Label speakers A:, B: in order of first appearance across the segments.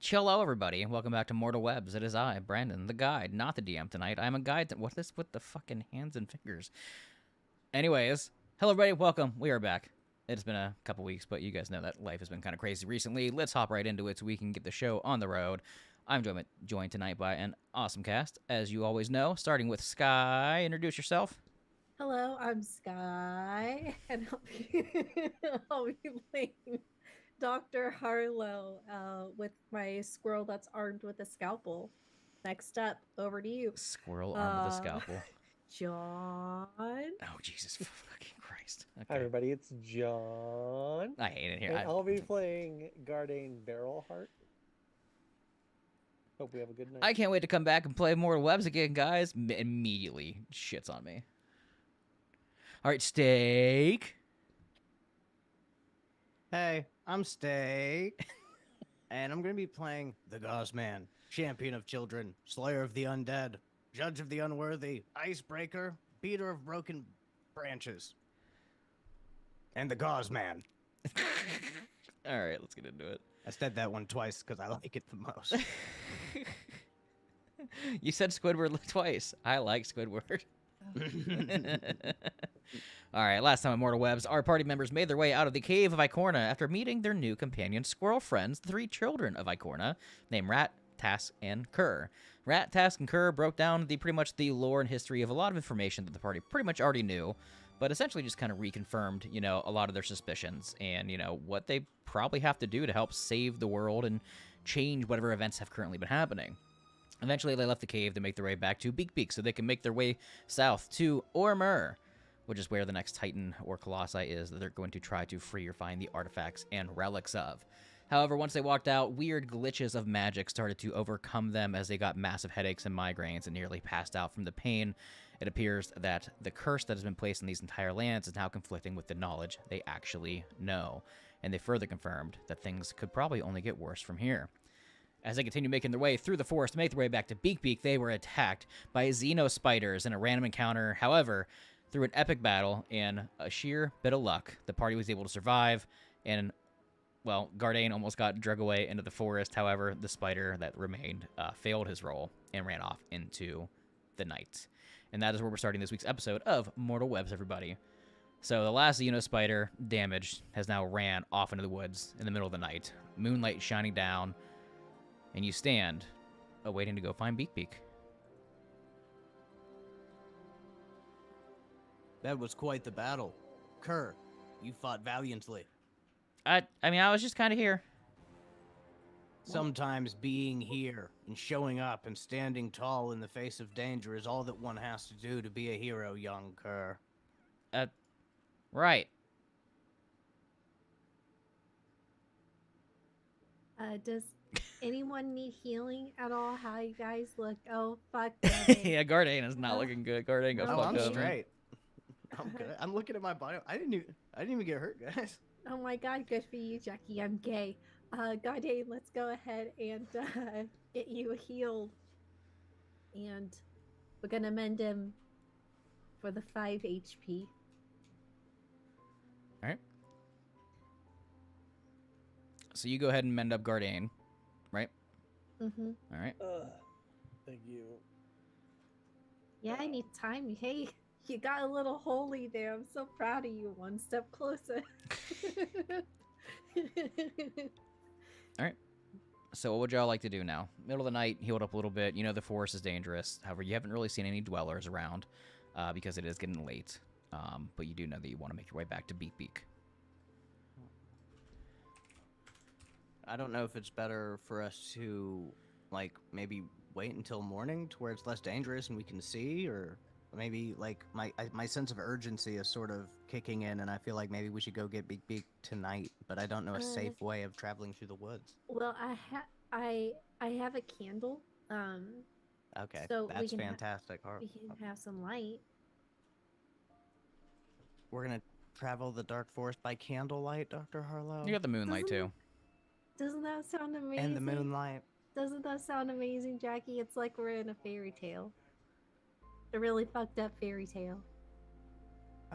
A: Hello, everybody. Welcome back to Mortal Webs. It is I, Brandon, the guide, not the DM tonight. I'm a guide. What is with the fucking hands and fingers? Anyways, hello, everybody. Welcome. We are back. It's been a couple weeks, but you guys know that life has been kind of crazy recently. Let's hop right into it so we can get the show on the road. I'm joined tonight by an awesome cast, as you always know, starting with Sky. Introduce yourself.
B: Hello, I'm Sky, and I'll be playing Dr. Harlow with my squirrel that's armed with a scalpel. Next up, over to you.
A: Squirrel armed with a
B: Uh,
A: scalpel.
B: John.
A: Oh, Jesus fucking Christ.
C: Hi
A: Okay.
C: everybody, it's John,
A: I hate it here.
C: and I'll be playing Guardian Barrelheart. Hope we have a good night.
A: I can't wait to come back and play Mortal Webs again, guys. Immediately shits on me. All right, Steak.
D: Hey, I'm Steak, and I'm going to be playing the Gauzeman, champion of children, slayer of the undead, judge of the unworthy, icebreaker, beater of broken branches, and the Gauzeman.
A: All right, let's get into it.
D: I said that one twice because I like it the most.
A: You said Squidward twice. I like Squidward. All right, last time on Mortal Webs, our party members made their way out of the cave of Icorna after meeting their new companion squirrel friends, the three children of Icorna, named Rat, Task, and Cur. Rat, Task, and Cur broke down pretty much the lore and history of a lot of information that the party pretty much already knew, but essentially just kind of reconfirmed, a lot of their suspicions and, what they probably have to do to help save the world and change whatever events have currently been happening. Eventually, they left the cave to make their way back to Beak Beak so they can make their way south to Omaran, which is where the next Titan or Colossi is that they're going to try to free or find the artifacts and relics of. However, once they walked out, weird glitches of magic started to overcome them as they got massive headaches and migraines and nearly passed out from the pain. It appears that the curse that has been placed on these entire lands is now conflicting with the knowledge they actually know, and they further confirmed that things could probably only get worse from here. As they continued making their way through the forest to make their way back to Beak Beak, they were attacked by Xeno spiders in a random encounter. However, through an epic battle and a sheer bit of luck, the party was able to survive, and, well, Gardain almost got drug away into the forest. However, the spider that remained failed his role and ran off into the night. And that is where we're starting this week's episode of Mortal Webs, everybody. So the last Xeno spider damaged has now ran off into the woods in the middle of the night. Moonlight shining down, and you stand, awaiting to go find Beak Beak.
D: That was quite the battle. Cur, you fought valiantly.
A: I was just kind of here.
D: Sometimes being here and showing up and standing tall in the face of danger is all that one has to do to be a hero, young Cur.
A: Right.
B: Does anyone need healing at all? How you guys look? Oh, fuck.
A: Yeah, Gardain is not looking good. Gardain got
B: Oh,
A: fucked
D: I'm
A: up.
D: straight. I'm good. I'm looking at my body. I didn't even get hurt, guys.
B: Oh my god, good for you, Jackie. I'm gay. Gaudian, let's go ahead and get you healed. And we're gonna mend him for the 5 HP.
A: All right. So you go ahead and mend up Gardain, right?
B: Mm-hmm.
A: All right.
C: Thank you.
B: Yeah, I need time. Hey, you got a little holy there. I'm so proud of you. One step closer.
A: All right. So what would y'all like to do now? Middle of the night, healed up a little bit. You know the forest is dangerous. However, you haven't really seen any dwellers around because it is getting late. But you do know that you want to make your way back to Beak Beak.
D: I don't know if it's better for us to, like, maybe wait until morning to where it's less dangerous and we can see, or maybe, like, my sense of urgency is sort of kicking in, and I feel like maybe we should go get Beak Beak tonight, but I don't know a safe way of traveling through the woods.
B: Well, I have a candle.
D: Okay,
B: So we
D: that's
B: can
D: fantastic.
B: we can have some light.
D: We're gonna travel the dark forest by candlelight, Dr. Harlow.
A: You got the moonlight too.
B: Doesn't that sound amazing?
D: And the moonlight.
B: Doesn't that sound amazing, Jackie? It's like we're in a fairy tale. A really fucked up fairy tale.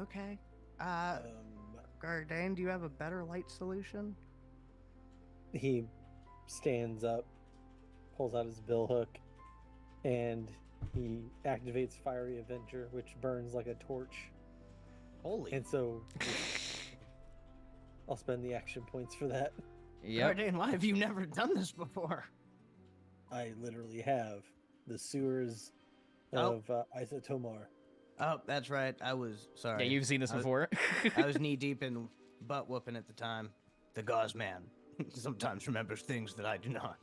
D: Okay. Gardain, do you have a better light solution?
C: He stands up pulls out his bill hook, and he activates Fiery Avenger, which burns like a torch.
D: Holy.
C: And so I'll spend the action points for that.
A: Yep.
D: Garden, why have you never done this before?
C: I literally have the sewers
D: Oh.
C: of Isotomar.
D: Oh, that's right. I was sorry.
A: Yeah, you've seen this before.
D: I was knee deep in butt whooping at the time. The gauze man sometimes remembers things that I do not.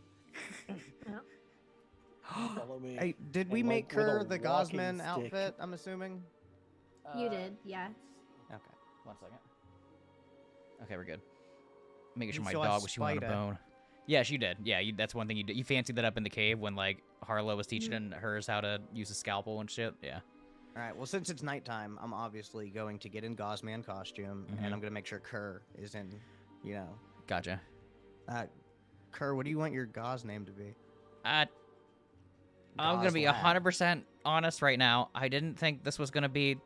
C: Follow me.
D: Hey, did we
C: And,
D: make
C: like, with
D: her
C: a
D: the
C: walking
D: Gauzeman
C: stick.
D: outfit? I'm assuming.
B: You did, yes.
D: Okay.
A: 1 second. Okay, we're good. Making sure
D: You
A: my
D: saw a
A: dog was chewing on a
D: spider.
A: bone. Yes, you did. Yeah, that's one thing you did. You fancied that up in the cave when like Harlow was teaching hers how to use a scalpel and shit. Yeah.
D: All right. Well, since it's nighttime, I'm obviously going to get in Gauzeman costume, and I'm going to make sure Kerr is in. You know.
A: Gotcha.
D: Kerr, what do you want your gauze name to be?
A: I'm gonna be
D: Gauze lad.
A: 100% honest right now. I didn't think this was gonna be.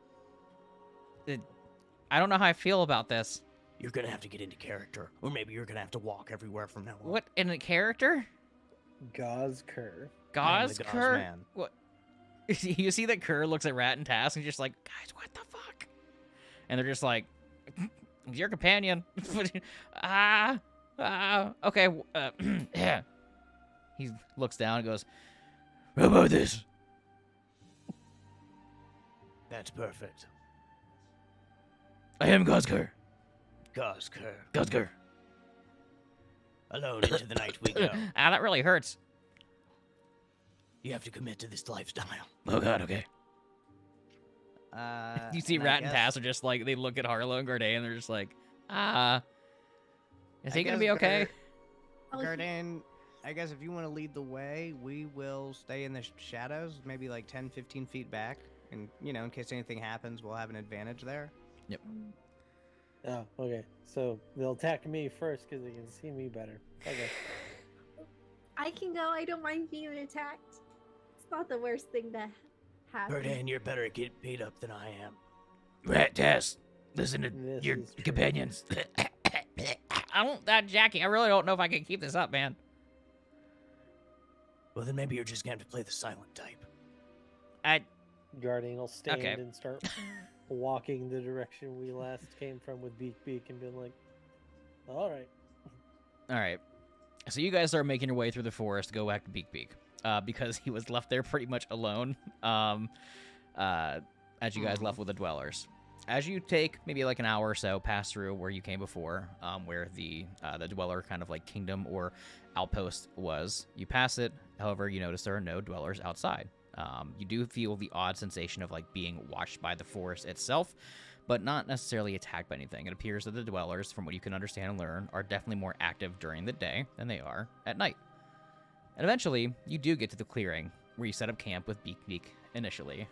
A: I don't know how I feel about this.
D: You're gonna have to get into character, or maybe you're gonna have to walk everywhere from now on.
A: What in a character?
C: Gauze Kerr.
D: I am
A: Gauze
D: the Gauze
A: Kerr?
D: man.
A: What? You see that Kerr looks at Rat and Task and just like, guys, what the fuck? And they're just like, your companion. Okay. Yeah. He looks down and goes, how about this?
D: That's perfect.
A: I am Gauze-Kerr.
D: Gauze Kerr.
A: Gauze-Kerr.
D: Alone into the night we go.
A: That really hurts.
D: You have to commit to this lifestyle.
A: Oh god, okay. You see
D: and I
A: Rat and
D: guess-
A: Tass are just like, they look at Harlow and Garday and they're just like, is
D: I
A: he gonna
D: guess
A: be okay?
B: Oh,
D: Garden, I guess if you want to lead the way, we will stay in the shadows, maybe like 10, 15 feet back. And, you know, in case anything happens, we'll have an advantage there.
C: Oh, okay. So they'll attack me first because they can see me better. Okay.
B: I can go. I don't mind being attacked. It's not the worst thing to happen.
D: Garden, you're better at getting beat up than I am.
A: Rat Tass, listen to
C: This
A: your
C: is true.
A: companions. I don't, Jackie, I really don't know if I can keep this up, man.
D: Well, then maybe you're just going to have to play the silent type.
C: Guardian will stand
A: Okay.
C: and start walking the direction we last came from with Beak Beak and being like, all right.
A: All right. So you guys are making your way through the forest to go back to Beak Beak, because he was left there pretty much alone, as you guys left with the dwellers. As you take maybe like an hour or so, pass through where you came before, where the dweller kind of like kingdom or outpost was, you pass it. However, you notice there are no dwellers outside. You do feel the odd sensation of like being watched by the forest itself, but not necessarily attacked by anything. It appears that the dwellers, from what you can understand and learn, are definitely more active during the day than they are at night. And eventually, you do get to the clearing where you set up camp with Beak Beak initially.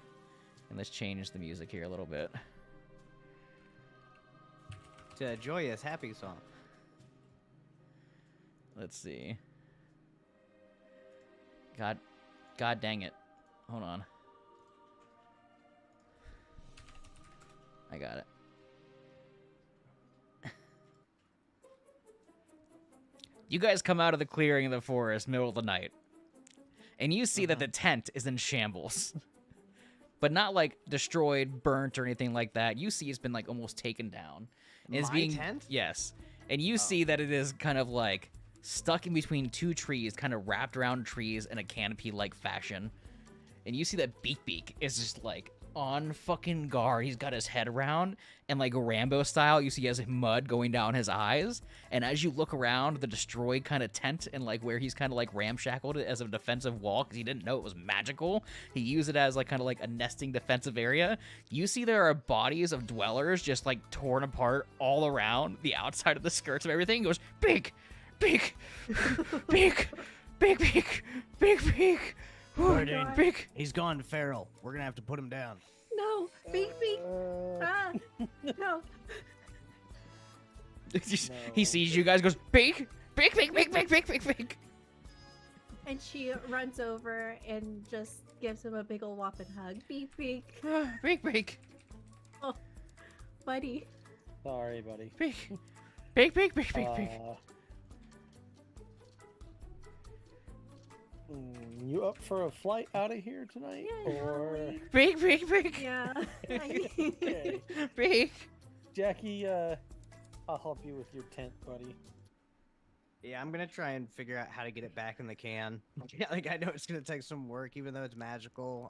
A: And let's change the music here a little bit.
D: It's a joyous, happy song.
A: Let's see. God dang it. Hold on. I got it. You guys come out of the clearing in the forest, middle of the night. And you see that the tent is in shambles. But not like destroyed, burnt, or anything like that. You see it's been like almost taken down. And it's
D: My
A: being
D: tent?
A: Yes. And you see that it is kind of like stuck in between two trees, kind of wrapped around trees in a canopy-like fashion. And you see that Beak Beak is just like on fucking guard. He's got his head around, and like Rambo style, you see he has mud going down his eyes. And as you look around the destroyed kind of tent and like where he's kind of like ramshackled it as a defensive wall because he didn't know it was magical, he used it as like kind of like a nesting defensive area. You see there are bodies of dwellers just like torn apart all around the outside of the skirts of everything. He goes, Beak, Beak, Beak, Beak, Beak, Beak, Beak.
D: Garden,
B: God.
A: Beak.
D: he's gone feral. We're going to have to put him down.
B: No, Beak Beak. Ah, no.
A: He sees you guys, goes, Beak, Beak, Beak, Beak, Beak, Beak, Beak, Beak.
B: And she runs over and just gives him a big ol' whopping hug. Beak Beak,
A: Beak, Beak,
B: buddy.
C: Sorry, buddy.
A: Beak, Beak, Beak, Beak, Beak, Beak.
C: You up for a flight out of here tonight?
B: Yeah,
C: Or
A: Beak, beak, beak.
B: Yeah.
C: okay.
A: Beak.
C: Jackie, I'll help you with your tent, buddy.
D: Yeah, I'm gonna try and figure out how to get it back in the can. Yeah, like I know it's gonna take some work, even though it's magical.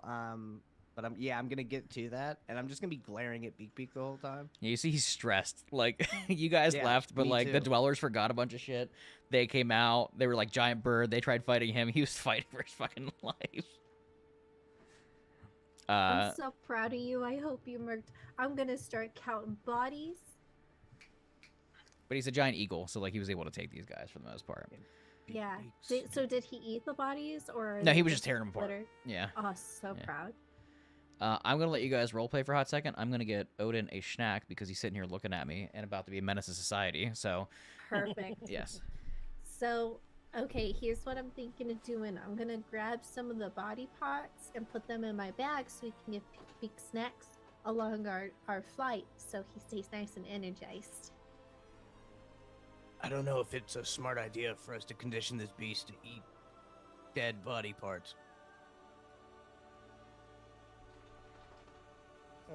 D: But I'm gonna get to that, and I'm just gonna be glaring at Beak Beak the whole time.
A: Yeah, you see he's stressed. Like, you guys
D: Yeah,
A: left, but
D: me
A: like the
D: too.
A: dwellers forgot a bunch of shit. They came out. They were like giant bird. They tried fighting him. He was fighting for his fucking life.
B: I'm so proud of you. I hope you murked. I'm gonna start counting bodies.
A: But he's a giant eagle, so like he was able to take these guys for the most part.
D: Beak
B: Yeah.
D: Beaks.
B: So did he eat the bodies or?
A: No, he
B: they
A: was just tearing them apart.
B: litter?
A: Yeah.
B: Oh, so
A: Yeah.
B: proud.
A: I'm gonna let you guys roleplay for a hot second. I'm gonna get Odin a snack because he's sitting here looking at me and about to be a menace to society. So
B: Perfect.
A: yes.
B: So, okay, here's what I'm thinking of doing. I'm gonna grab some of the body parts and put them in my bag so we can get big snacks along our flight so he stays nice and energized.
D: I don't know if it's a smart idea for us to condition this beast to eat dead body parts.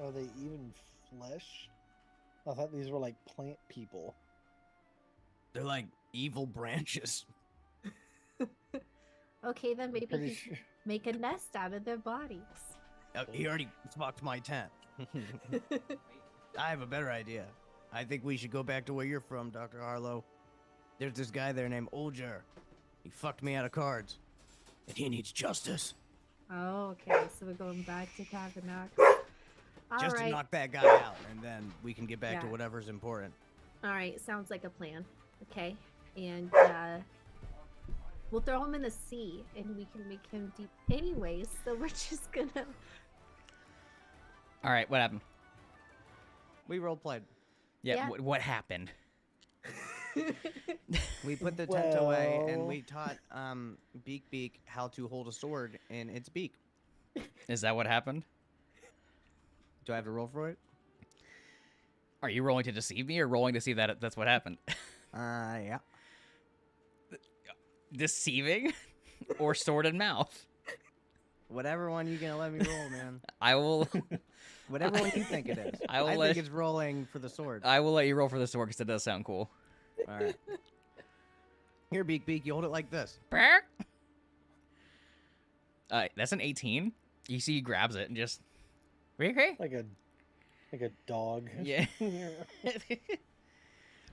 C: Are they even flesh? I thought these were like plant people.
D: They're like evil branches.
B: Okay, then maybe
C: Pretty
B: he
C: sure.
B: make a nest out of their bodies.
D: He already fucked my tent. I have a better idea. I think we should go back to where you're from, Dr. Harlow. There's this guy there named Olger. He fucked me out of cards. And he needs justice.
B: Oh, okay, so we're going back to Cavanaugh.
D: Just to
B: Alright,
D: knock that guy out, and then we can get back to
B: Yeah.
D: whatever's important.
B: alright, sounds like a plan. Okay, and we'll throw him in the sea and we can make him deep anyways, so we're just gonna...
A: All right. What happened?
D: We roleplayed.
A: Yeah.
B: Yeah.
A: What happened?
D: We put the tent away, and
C: Well-
D: we taught Beak Beak how to hold a sword in its beak.
A: Is that what happened?
D: Do I have to roll for it?
A: Are you rolling to deceive me or rolling to see that that's what happened?
D: Yeah.
A: Deceiving or sword in mouth?
D: Whatever one you gonna let me roll, man.
A: I will.
D: Whatever one you think it is.
A: I will
D: I
A: let-
D: think it's rolling for the sword.
A: I will let you roll for the sword because it does sound cool.
D: All right. Here, Beak Beak, you hold it like this.
A: That's an 18. You see, he grabs it and just. Okay.
C: Like a dog.
A: Yeah.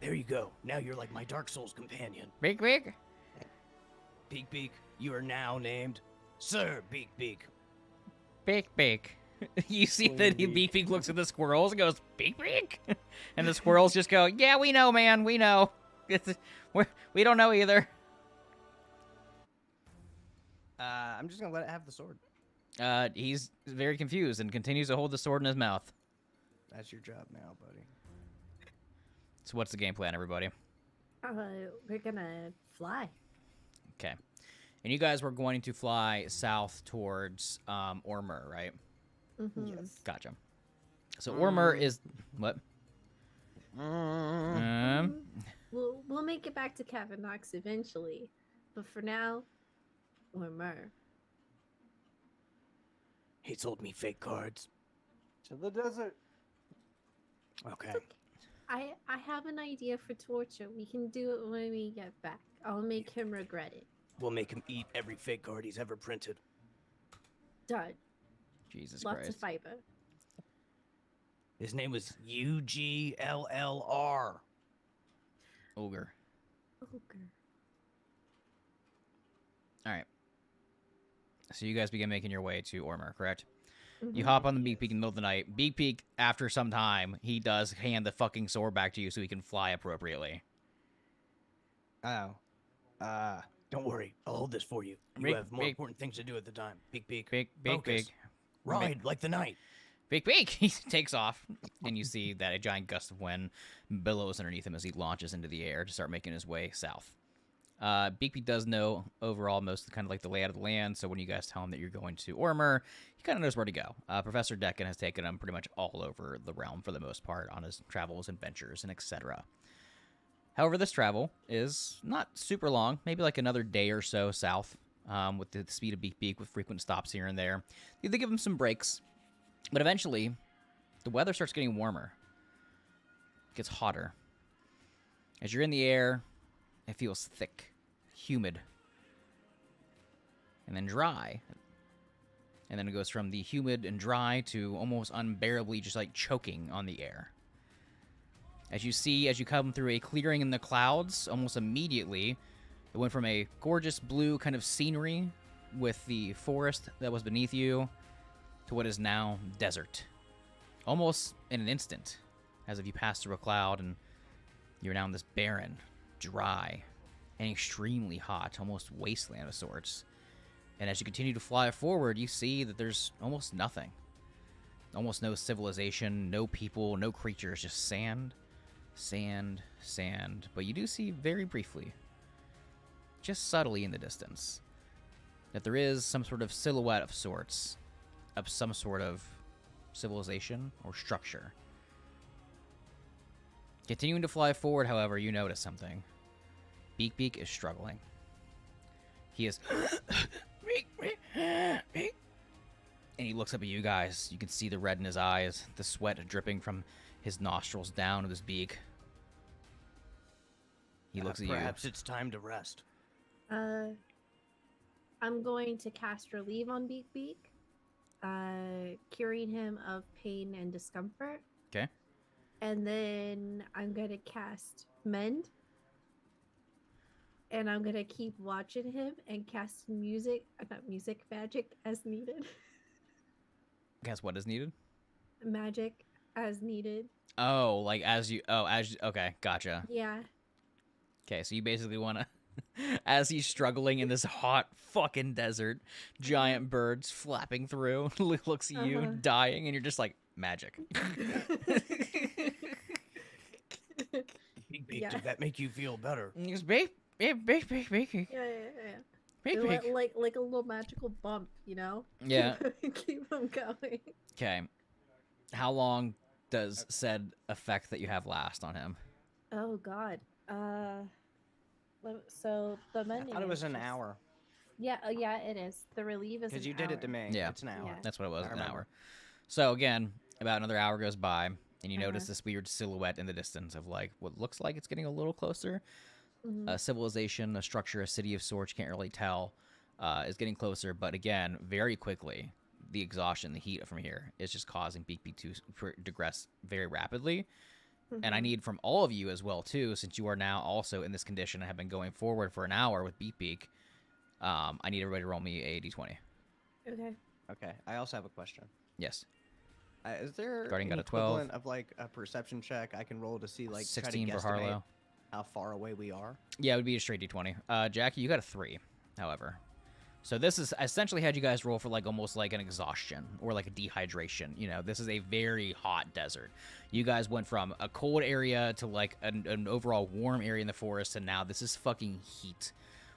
D: There you go. Now you're like my Dark Souls companion.
A: Big, big.
D: Beak Beak, you are now named Sir Beak Beak.
A: Big, big. You see that
C: Sweet.
A: Beak Beak looks at the squirrels and goes, Beak, Beak? And the squirrels just go, yeah, we know, man. We know. We don't know either.
D: I'm just gonna let it have the sword.
A: He's very confused and continues to hold the sword in his mouth.
D: That's your job now, buddy.
A: So what's the game plan, everybody?
B: We're gonna fly.
A: Okay. And you guys were going to fly south towards Ormer, right?
B: Mm-hmm.
C: Yes.
A: Gotcha. So Ormer is what?
B: We'll make it back to Cavanaugh eventually, but for now, Ormer.
D: He sold me fake cards.
C: To the desert.
D: Okay.
B: I have an idea for torture. We can do it when we get back. I'll make him regret it.
D: We'll make him eat every fake card he's ever printed.
B: Done.
A: Jesus
B: Lots
A: Christ.
B: of fiber.
D: His name was UGLLR.
A: Ogre.
B: Ogre.
A: All right. So you guys begin making your way to Ormer, correct? You
B: Mhm.
A: hop on the Beak Beak in the middle of the night. Beak Beak, after some time, he does hand the fucking sword back to you so he can fly appropriately.
D: Oh. Don't worry. I'll hold this for you. You
A: Beak,
D: have more
A: Beak.
D: important things to do at the time. Beak Beak.
A: Beak, Beak,
D: Focus.
A: Beak.
D: Ride like the night.
A: Beak, Beak! He takes off, and you see that a giant gust of wind billows underneath him as he launches into the air to start making his way south. Beak Beak does know overall most of kind of like the layout of the land, so when you guys tell him that you're going to Ormer, he kind of knows where to go. Professor Decken has taken him pretty much all over the realm for the most part on his travels, adventures, and etc. However, this travel is not super long, maybe like another day or so south with the speed of Beak Beak with frequent stops here and there. They give him some breaks, but eventually the weather starts getting warmer. It gets hotter. As you're in the air, it feels thick, humid, and then dry. And then it goes from the humid and dry to almost unbearably just like choking on the air. As you come through a clearing in the clouds, almost immediately, it went from a gorgeous blue kind of scenery with the forest that was beneath you to what is now desert. Almost in an instant, as if you passed through a cloud and you're now in this barren, dry, and extremely hot, almost wasteland of sorts. And as you continue to fly forward, you see that there's almost nothing. Almost no civilization, no people, no creatures, just sand, sand, sand. But you do see very briefly, just subtly in the distance, that there is some sort of silhouette of sorts, of some sort of civilization or structure. Continuing to fly forward, however, you notice something. Beak Beak is struggling. He is... and he looks up at you guys. You can see the red in his eyes, the sweat dripping from his nostrils down to his beak. He looks at you.
D: Perhaps it's time to rest.
B: I'm going to cast relieve on Beak Beak, curing him of pain and discomfort.
A: Okay.
B: And then I'm going to cast mend. And I'm going to keep watching him and cast magic as needed.
A: Guess what is needed?
B: Magic as needed.
A: Oh, like okay, gotcha.
B: Yeah.
A: Okay, so you basically want to, as he's struggling in this hot fucking desert, giant birds flapping through, looks at you, dying, and you're just like, magic.
D: Beak Beak,
B: Yeah.
D: did that make you feel better?
A: It's Beak.
B: Yeah.
A: Beak.
B: Like a little magical bump, you know?
A: Yeah.
B: Keep him going.
A: Okay. How long does said effect that you have last on him?
B: Oh God. So the
D: I
B: mending.
D: thought it was
B: is
D: an
B: just-
D: hour.
B: Yeah. Yeah, it is. The relieve is.
D: Because
B: an
D: you did it to
B: hour.
D: me.
A: Yeah.
D: It's an hour.
B: Yeah.
A: That's what it was,
D: I
A: an
D: remember.
A: hour. So again, about another hour goes by, and you notice
B: Uh-huh.
A: this weird silhouette in the distance of like what looks like it's getting a little closer.
B: Mhm.
A: A civilization, a structure, a city of sorts, can't really tell, is getting closer. But again, very quickly, the exhaustion, the heat from here is just causing Beak Beak to digress very rapidly. And I
B: Mhm.
A: need from all of you as well, too, since you are now also in this condition and have been going forward for an hour with Beak Beak, I need everybody to roll me a d20.
B: Okay.
D: Okay. I also have a question.
A: Yes.
D: Is there
A: Guardian got
D: an
A: a 12.
D: equivalent of like a perception check I can roll to see like try to
A: 16 for
D: guesstimate
A: Harlow.
D: how far away we are?
A: Yeah, it would be a straight d20. Jackie, you got a 3, however. So this is essentially had you guys roll for like almost like an exhaustion or like a dehydration. You know, this is a very hot desert. You guys went from a cold area to like an overall warm area in the forest, and now this is fucking heat.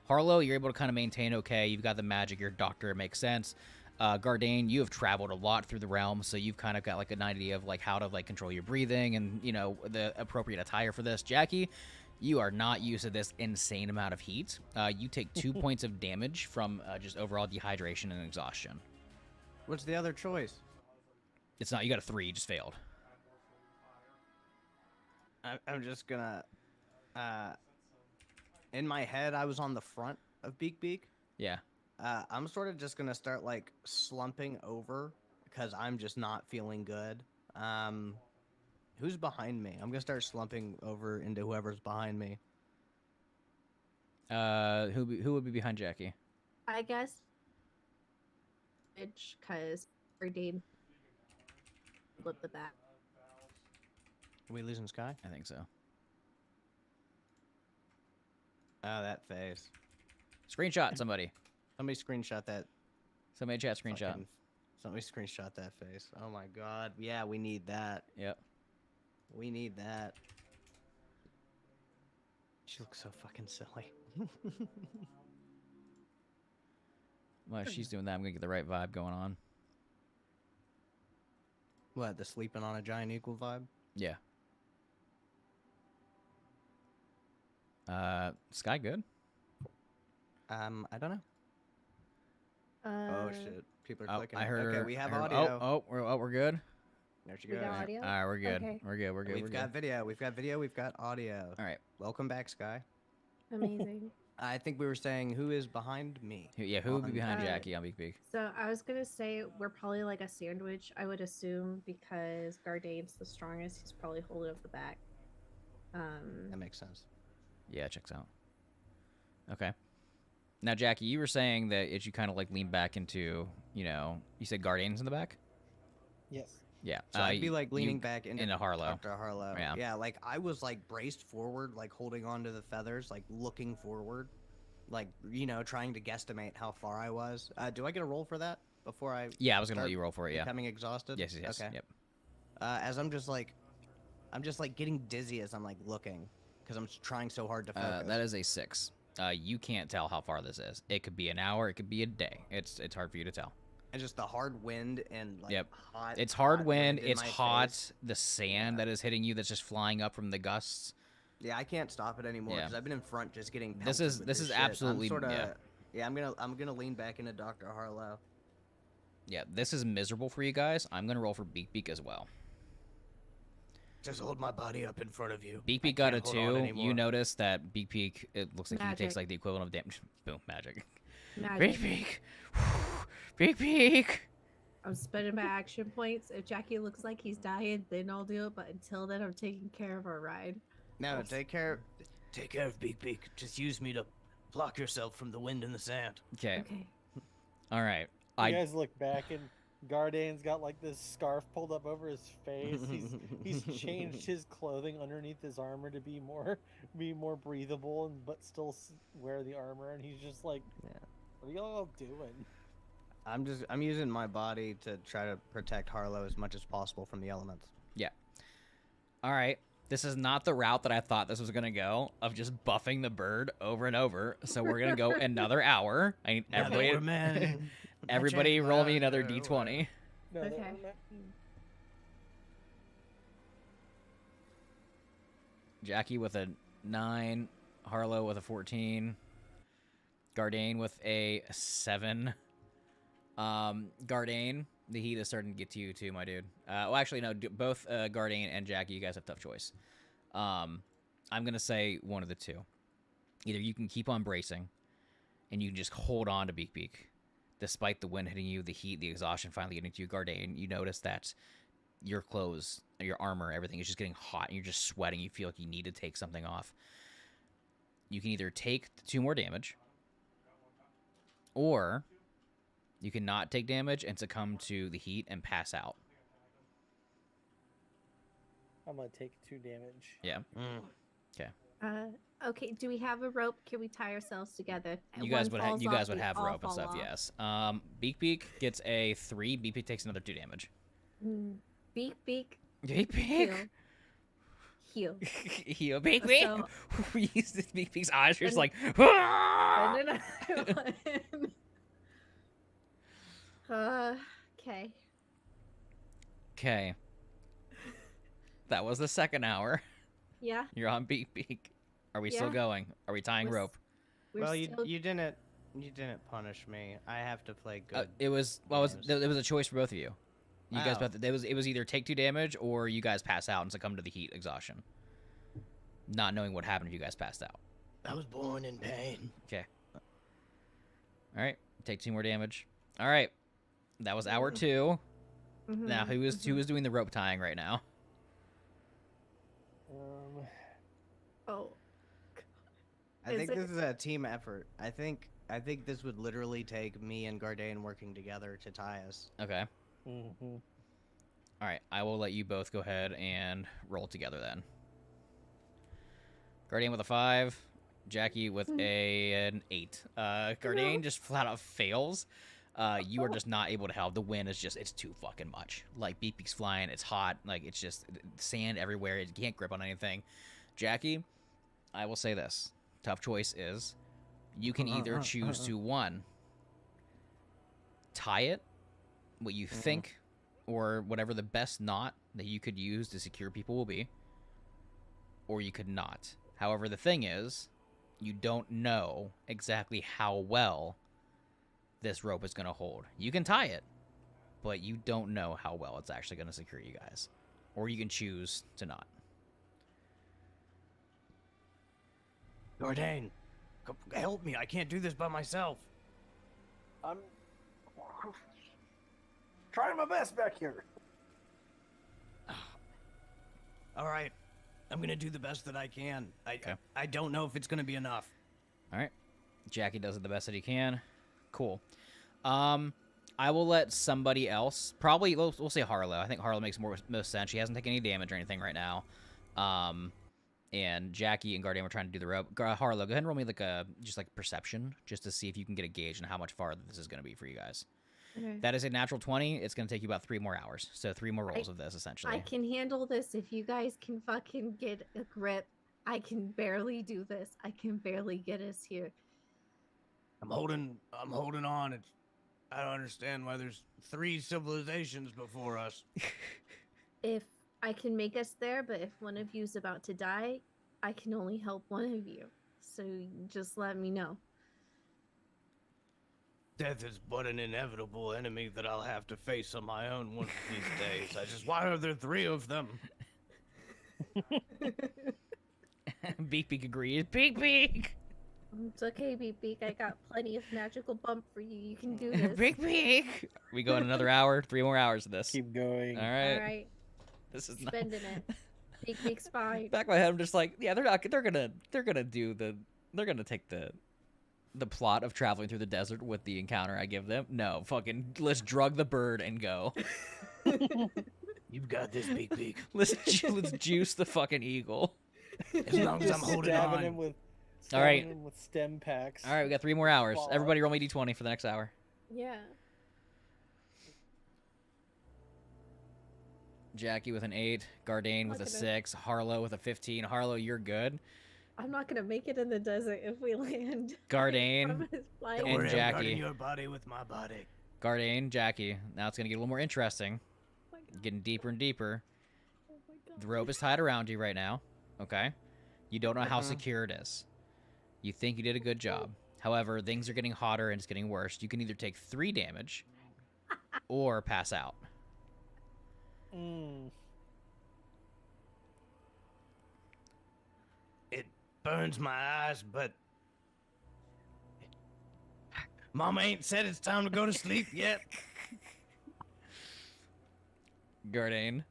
A: Harlow, you're able to kind of maintain okay. You've got the magic, you're a doctor, it makes sense. Gardain, you have traveled a lot through the realm, so you've kind of got like an idea of like how to like control your breathing and, you know, the appropriate attire for this. Jackie, you are not used to this insane amount of heat. You take 2 points of damage from just overall dehydration and exhaustion.
D: What's the other choice?
A: It's not, you got a 3, you just failed.
D: I'm just gonna. In my head, I was on the front of Beak Beak.
A: Yeah.
D: I'm sort of just gonna start like slumping over because I'm just not feeling good. Who's behind me? I'm gonna start slumping over into whoever's behind me.
A: Who would be behind Jackie?
B: I guess. Because Dean flip the back.
D: Are we losing Sky?
A: I think so.
D: Oh, that face.
A: Screenshot somebody.
D: Somebody screenshot that.
A: Somebody chat screenshot.
D: fucking- Somebody screenshot that face. Oh my god. Yeah, we need that.
A: Yep.
D: We need that. She looks so fucking silly.
A: While she's doing that, I'm gonna get the right vibe going on.
D: What, the sleeping on a giant eagle vibe?
A: Yeah. Sky good?
D: I don't know. Oh shit! People are
A: Oh,
D: clicking.
A: I
D: it.
A: heard
D: Okay,
A: her.
D: we
A: I
D: have
A: heard-
D: audio.
A: we're good.
D: There she
B: We
D: goes.
B: got
A: All right,
B: audio?
A: all right, we're good.
B: Okay.
A: We're good. We're good.
D: We've
A: We're
D: got
A: good.
D: video. We've got video. We've got audio.
A: All right.
D: Welcome back, Sky.
B: Amazing.
D: I think we were saying who is behind me.
A: Who would be
D: on-
A: behind
B: Uh,
A: Jackie on Beak Beak?
B: So I was gonna say we're probably like a sandwich, I would assume, because Gardane's the strongest. He's probably holding up the back.
D: That makes sense.
A: Yeah, checks out. Okay. Now, Jackie, you were saying that as you kind of like lean back into, you said Guardians in the back?
C: Yes.
A: Yeah.
D: So I'd be like leaning
A: you-
D: back
A: into Harlow.
D: Dr. Harlow.
A: Yeah.
D: Yeah, like I was like braced forward, like holding on to the feathers, like looking forward, like trying to guesstimate how far I was. Do I get a roll for that before I
A: Yeah, I was going to let
D: start
A: you roll for it, yeah.
D: becoming exhausted?
A: Yes, yes,
D: Okay.
A: yep.
D: As I'm just like getting dizzy as I'm like looking because I'm trying so hard to focus.
A: That is a 6. You can't tell how far this is. It could be an hour. It could be a day. It's hard for you to tell.
D: And just the hard wind and like
A: Yep.
D: hot.
A: It's hard
D: hot
A: wind.
D: in
A: It's
D: my
A: hot.
D: face.
A: The sand that is hitting you that's just flying up from the gusts.
D: Yeah, I can't stop it anymore
A: Yeah.
D: because I've been in front just getting.
A: This
D: pelted
A: is-
D: with
A: this is
D: shit.
A: absolutely-
D: I'm sorta,
A: yeah.
D: Yeah, I'm gonna lean back into Dr. Harlow.
A: Yeah, this is miserable for you guys. I'm going to roll for Beak Beak as well.
D: Just hold my body up in front of you.
A: Beak
D: I
A: Beak got a
D: can't hold on
A: 2.
D: anymore.
A: You notice that Beak Beak, it looks like he takes
B: Magic.
A: like the equivalent of damage. Boom, magic.
B: Magic.
A: Beak Beak. Beak Beak.
B: I'm spending my action points. If Jackie looks like he's dying, then I'll do it. But until then, I'm taking care of our ride.
D: No,
B: Oops.
D: take care of Beak Beak. Just use me to block yourself from the wind and the sand.
A: Okay.
B: Okay.
A: All right.
C: You guys look back and Gardane's got like this scarf pulled up over his face. He's changed his clothing underneath his armor to be more breathable but still wear the armor. And he's just like,
D: Yeah.
C: what are y'all doing?
D: I'm using my body to try to protect Harlow as much as possible from the elements.
A: All right. This is not the route that I thought this was going to go of just buffing the bird over and over. So we're going to go another hour. I need everybody, everybody roll me another d20.
C: No,
B: Okay.
A: Jackie with a 9, Harlow with a 14, Gardane with a 7. Gardane, the heat is starting to get to you too, my dude. Well, actually, no, both Gardane and Jackie, you guys have tough choice. I'm going to say one of the two. Either you can keep on bracing, and you can just hold on to Beak Beak. Despite the wind hitting you, the heat, the exhaustion finally getting to you, Gardane, you notice that your clothes, your armor, everything is just getting hot, and you're just sweating. You feel like you need to take something off. You can either take 2 more damage, or you can not take damage and succumb to the heat and pass out.
C: I'm gonna take 2 damage.
A: Yeah.
B: Okay. Do we have a rope? Can we tie ourselves together?
A: You guys would have
B: have
A: rope and stuff, yes. Beak Beak gets a 3. Beak Beak takes another 2 damage.
B: Beak Beak.
A: Beak Beak.
B: Heal.
A: Heal. Beak Beak.
B: So-
A: Beak Beak's eyes are just like.
B: And then okay.
A: Okay. That was the second hour.
B: Yeah.
A: You're on Beak Beak. Are we still
B: Yeah.
A: going? Are we tying
B: We're s-
A: rope?
B: We're
D: Well,
B: still...
D: you didn't punish me. I have to play good.
A: It was
D: games.
A: it was a choice for both of you. You guys
D: Wow.
A: both. It was either take 2 damage or you guys pass out and succumb to the heat exhaustion. Not knowing what happened if you guys passed out.
D: I was born in pain.
A: Okay. All right. Take 2 more damage. All right. That was hour 2.
B: Mhm,
A: Now who is
B: mhm.
A: doing the rope tying right now?
B: Oh.
D: I
B: Is
D: think
B: it-
D: this is a team effort. I think this would literally take me and Gardane working together to tie us.
A: Okay.
C: Mm-hmm.
A: All right. I will let you both go ahead and roll together then. Guardian with a 5. Jackie with an 8. Guardian just flat out fails. You are just not able to help. The wind is just, it's too fucking much. Like, Beak Beak's flying, it's hot, like, it's just sand everywhere. You can't grip on anything. Jackie, I will say this. Tough choice is, you can either choose to, 1, tie it, what you think, or whatever the best knot that you could use to secure people will be, or you could not. However, the thing is, you don't know exactly how well this rope is going to hold. You can tie it, but you don't know how well it's actually going to secure you guys. Or you can choose to not.
D: Gordane, help me. I can't do this by myself.
C: I'm trying my best back here.
D: All right. I'm going to do the best that I can.
A: Okay.
D: I don't know if it's going to be enough.
A: All right. Jackie does it the best that he can. Cool. I will let somebody else, probably, we'll say Harlow. I think Harlow makes most sense. She hasn't taken any damage or anything right now. And Jackie and Guardian were trying to do the rope. Harlow, go ahead and roll me just like perception, just to see if you can get a gauge on how much farther this is going to be for you guys.
B: Okay.
A: That is a natural 20. It's going to take you about 3 more hours. So 3 more rolls of this, essentially.
B: I can handle this if you guys can fucking get a grip. I can barely do this. I can barely get us here.
D: I'm holding on. I don't understand why there's 3 civilizations before us.
B: If I can make us there, but if one of you's about to die, I can only help one of you. So just let me know.
D: Death is but an inevitable enemy that I'll have to face on my own one of these days. Why are there 3 of them?
A: Beak Beak agrees. Beak Beak!
B: It's okay, Beak Beak. I got plenty of magical bump for you. You can do this.
A: Beak Beak! We go in another hour, 3 more hours of this.
C: Keep going.
A: All right.
B: All right.
A: This is not...
B: Spending it. Beak Beak's fine.
A: Back in my head, I'm just like, yeah, they're gonna take the plot of traveling through the desert with the encounter I give them. No, fucking let's drug the bird and go.
D: You've got this, Beak Beak.
A: let's juice the fucking eagle.
D: As long as I'm
C: Just
D: holding
C: stabbing
D: on.
C: him with,
A: All right.
C: stabbing him with stem packs.
A: All right, we got 3 more hours.
C: Wow.
A: Everybody roll me d20 for the next hour.
B: Yeah.
A: Jackie with an 8, Gardane with a
B: Look at it.
A: 6, Harlow with a 15. Harlow, you're good.
B: I'm not gonna make it in the desert if we land.
A: Gardane
B: I promise, flying.
A: and
D: Don't worry, I'm
A: Jackie.
D: guarding your body with my body.
A: Gardane, Jackie. Now it's gonna get a little more interesting.
B: Oh my God.
A: Getting deeper and deeper.
B: Oh my God.
A: The rope is tied around you right now. Okay? You don't know how secure it is. You think you did a good job. However, things are getting hotter and it's getting worse. You can either take 3 damage or pass out.
D: It burns my eyes, but Mama ain't said it's time to go to sleep yet.
A: Gardane.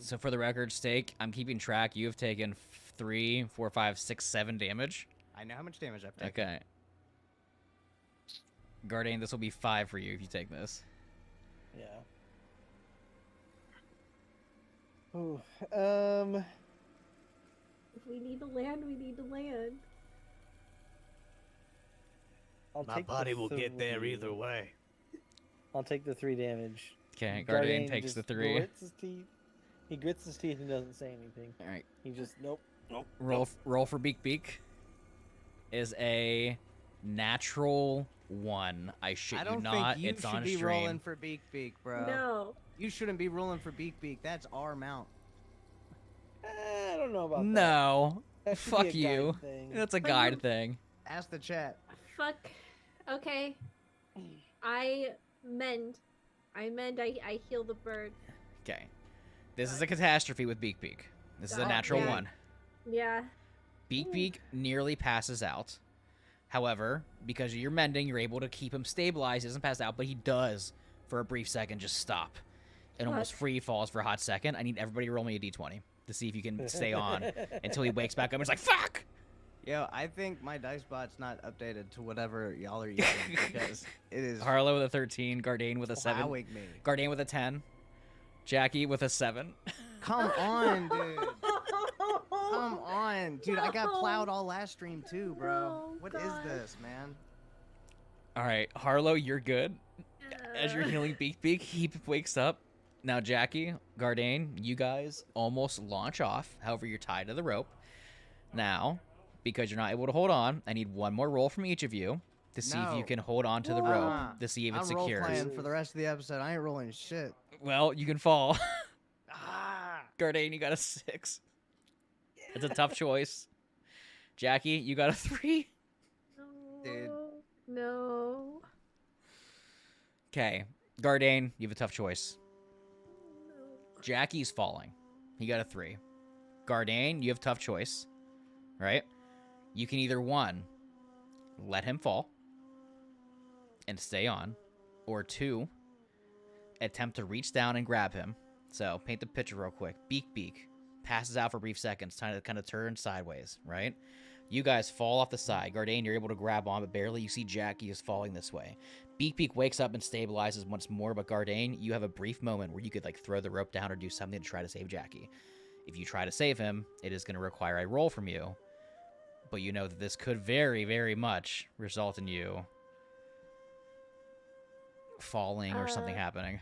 A: So for the record's sake, I'm keeping track. You have taken 3, 4, 5, 6, 7 damage.
D: I know how much damage I've taken.
A: Okay. Gardane, this will be 5 for you if you take this.
C: Yeah. Ooh.
B: If we need to land, we need to land.
C: I'll
D: My
C: take the
D: body will get there
C: 3.
D: either way.
C: I'll take the 3 damage.
A: Okay, Gardane takes
C: just
A: the 3.
C: grits his teeth. He grits his teeth and doesn't say anything.
A: All right.
C: He just nope.
A: Roll for Beak Beak is a natural 1. I shit
D: I
A: you
D: don't
A: not.
D: think you
A: It's
D: should
A: on
D: be
A: stream.
D: rolling for Beak Beak, bro.
B: No.
D: You shouldn't be rolling for Beak Beak. That's our mount.
C: I don't know about
A: No.
C: that. That should
A: Fuck
C: be a guide
A: you.
C: thing.
A: That's a guide thing.
D: Ask the chat.
B: Fuck. Okay. I mend. I heal the bird.
A: Okay. This is a catastrophe with Beak Beak. This is a
B: Oh,
A: natural
B: yeah.
A: 1.
B: Yeah.
A: Beak Beak nearly passes out. However, because you're mending, you're able to keep him stabilized. He doesn't pass out, but he does, for a brief second, just stop. And almost
B: Fuck.
A: free falls for a hot second. I need everybody to roll me a d20 to see if you can stay on until he wakes back up and is like, fuck!
D: Yo, I think my dice bot's not updated to whatever y'all are using because it is.
A: Harlow with a 13, Gardane with a 7,
D: Wowing me.
A: Gardane with a 10, Jackie with a 7.
D: Come on, dude. Come on, dude. I got plowed all last stream too, bro.
B: No,
D: What is
B: God.
D: this, man?
A: All right, Harlow, you're good. As you're healing Beak Beak, he wakes up. Now, Jackie, Gardane, you guys almost launch off. However, you're tied to the rope. Now, because you're not able to hold on, I need one more roll from each of you. to see if you
D: No.
A: can hold on to the
B: Whoa.
A: rope to see if
D: I'm
A: it's
D: role
A: secure.
D: playing for the rest of the episode. I ain't rolling shit.
A: Well, you can fall.
D: Ah.
A: Gardane, you got a 6. It's a tough choice. Jackie, you got a 3.
D: Dude.
B: No.
A: Okay. Gardane, you have a tough choice.
B: No.
A: Jackie's falling. He got a 3. Gardane, you have a tough choice. Right? You can either, 1, let him fall and stay on, or 2, attempt to reach down and grab him. So, paint the picture real quick. Beak Beak passes out for brief seconds, trying to kind of turn sideways, right? You guys fall off the side. Gardane, you're able to grab on, but barely. You see Jackie is falling this way. Beak Beak wakes up and stabilizes once more, but Gardane, you have a brief moment where you could like throw the rope down or do something to try to save Jackie. If you try to save him, it is going to require a roll from you, but you know that this could very, very much result in you falling or something happening.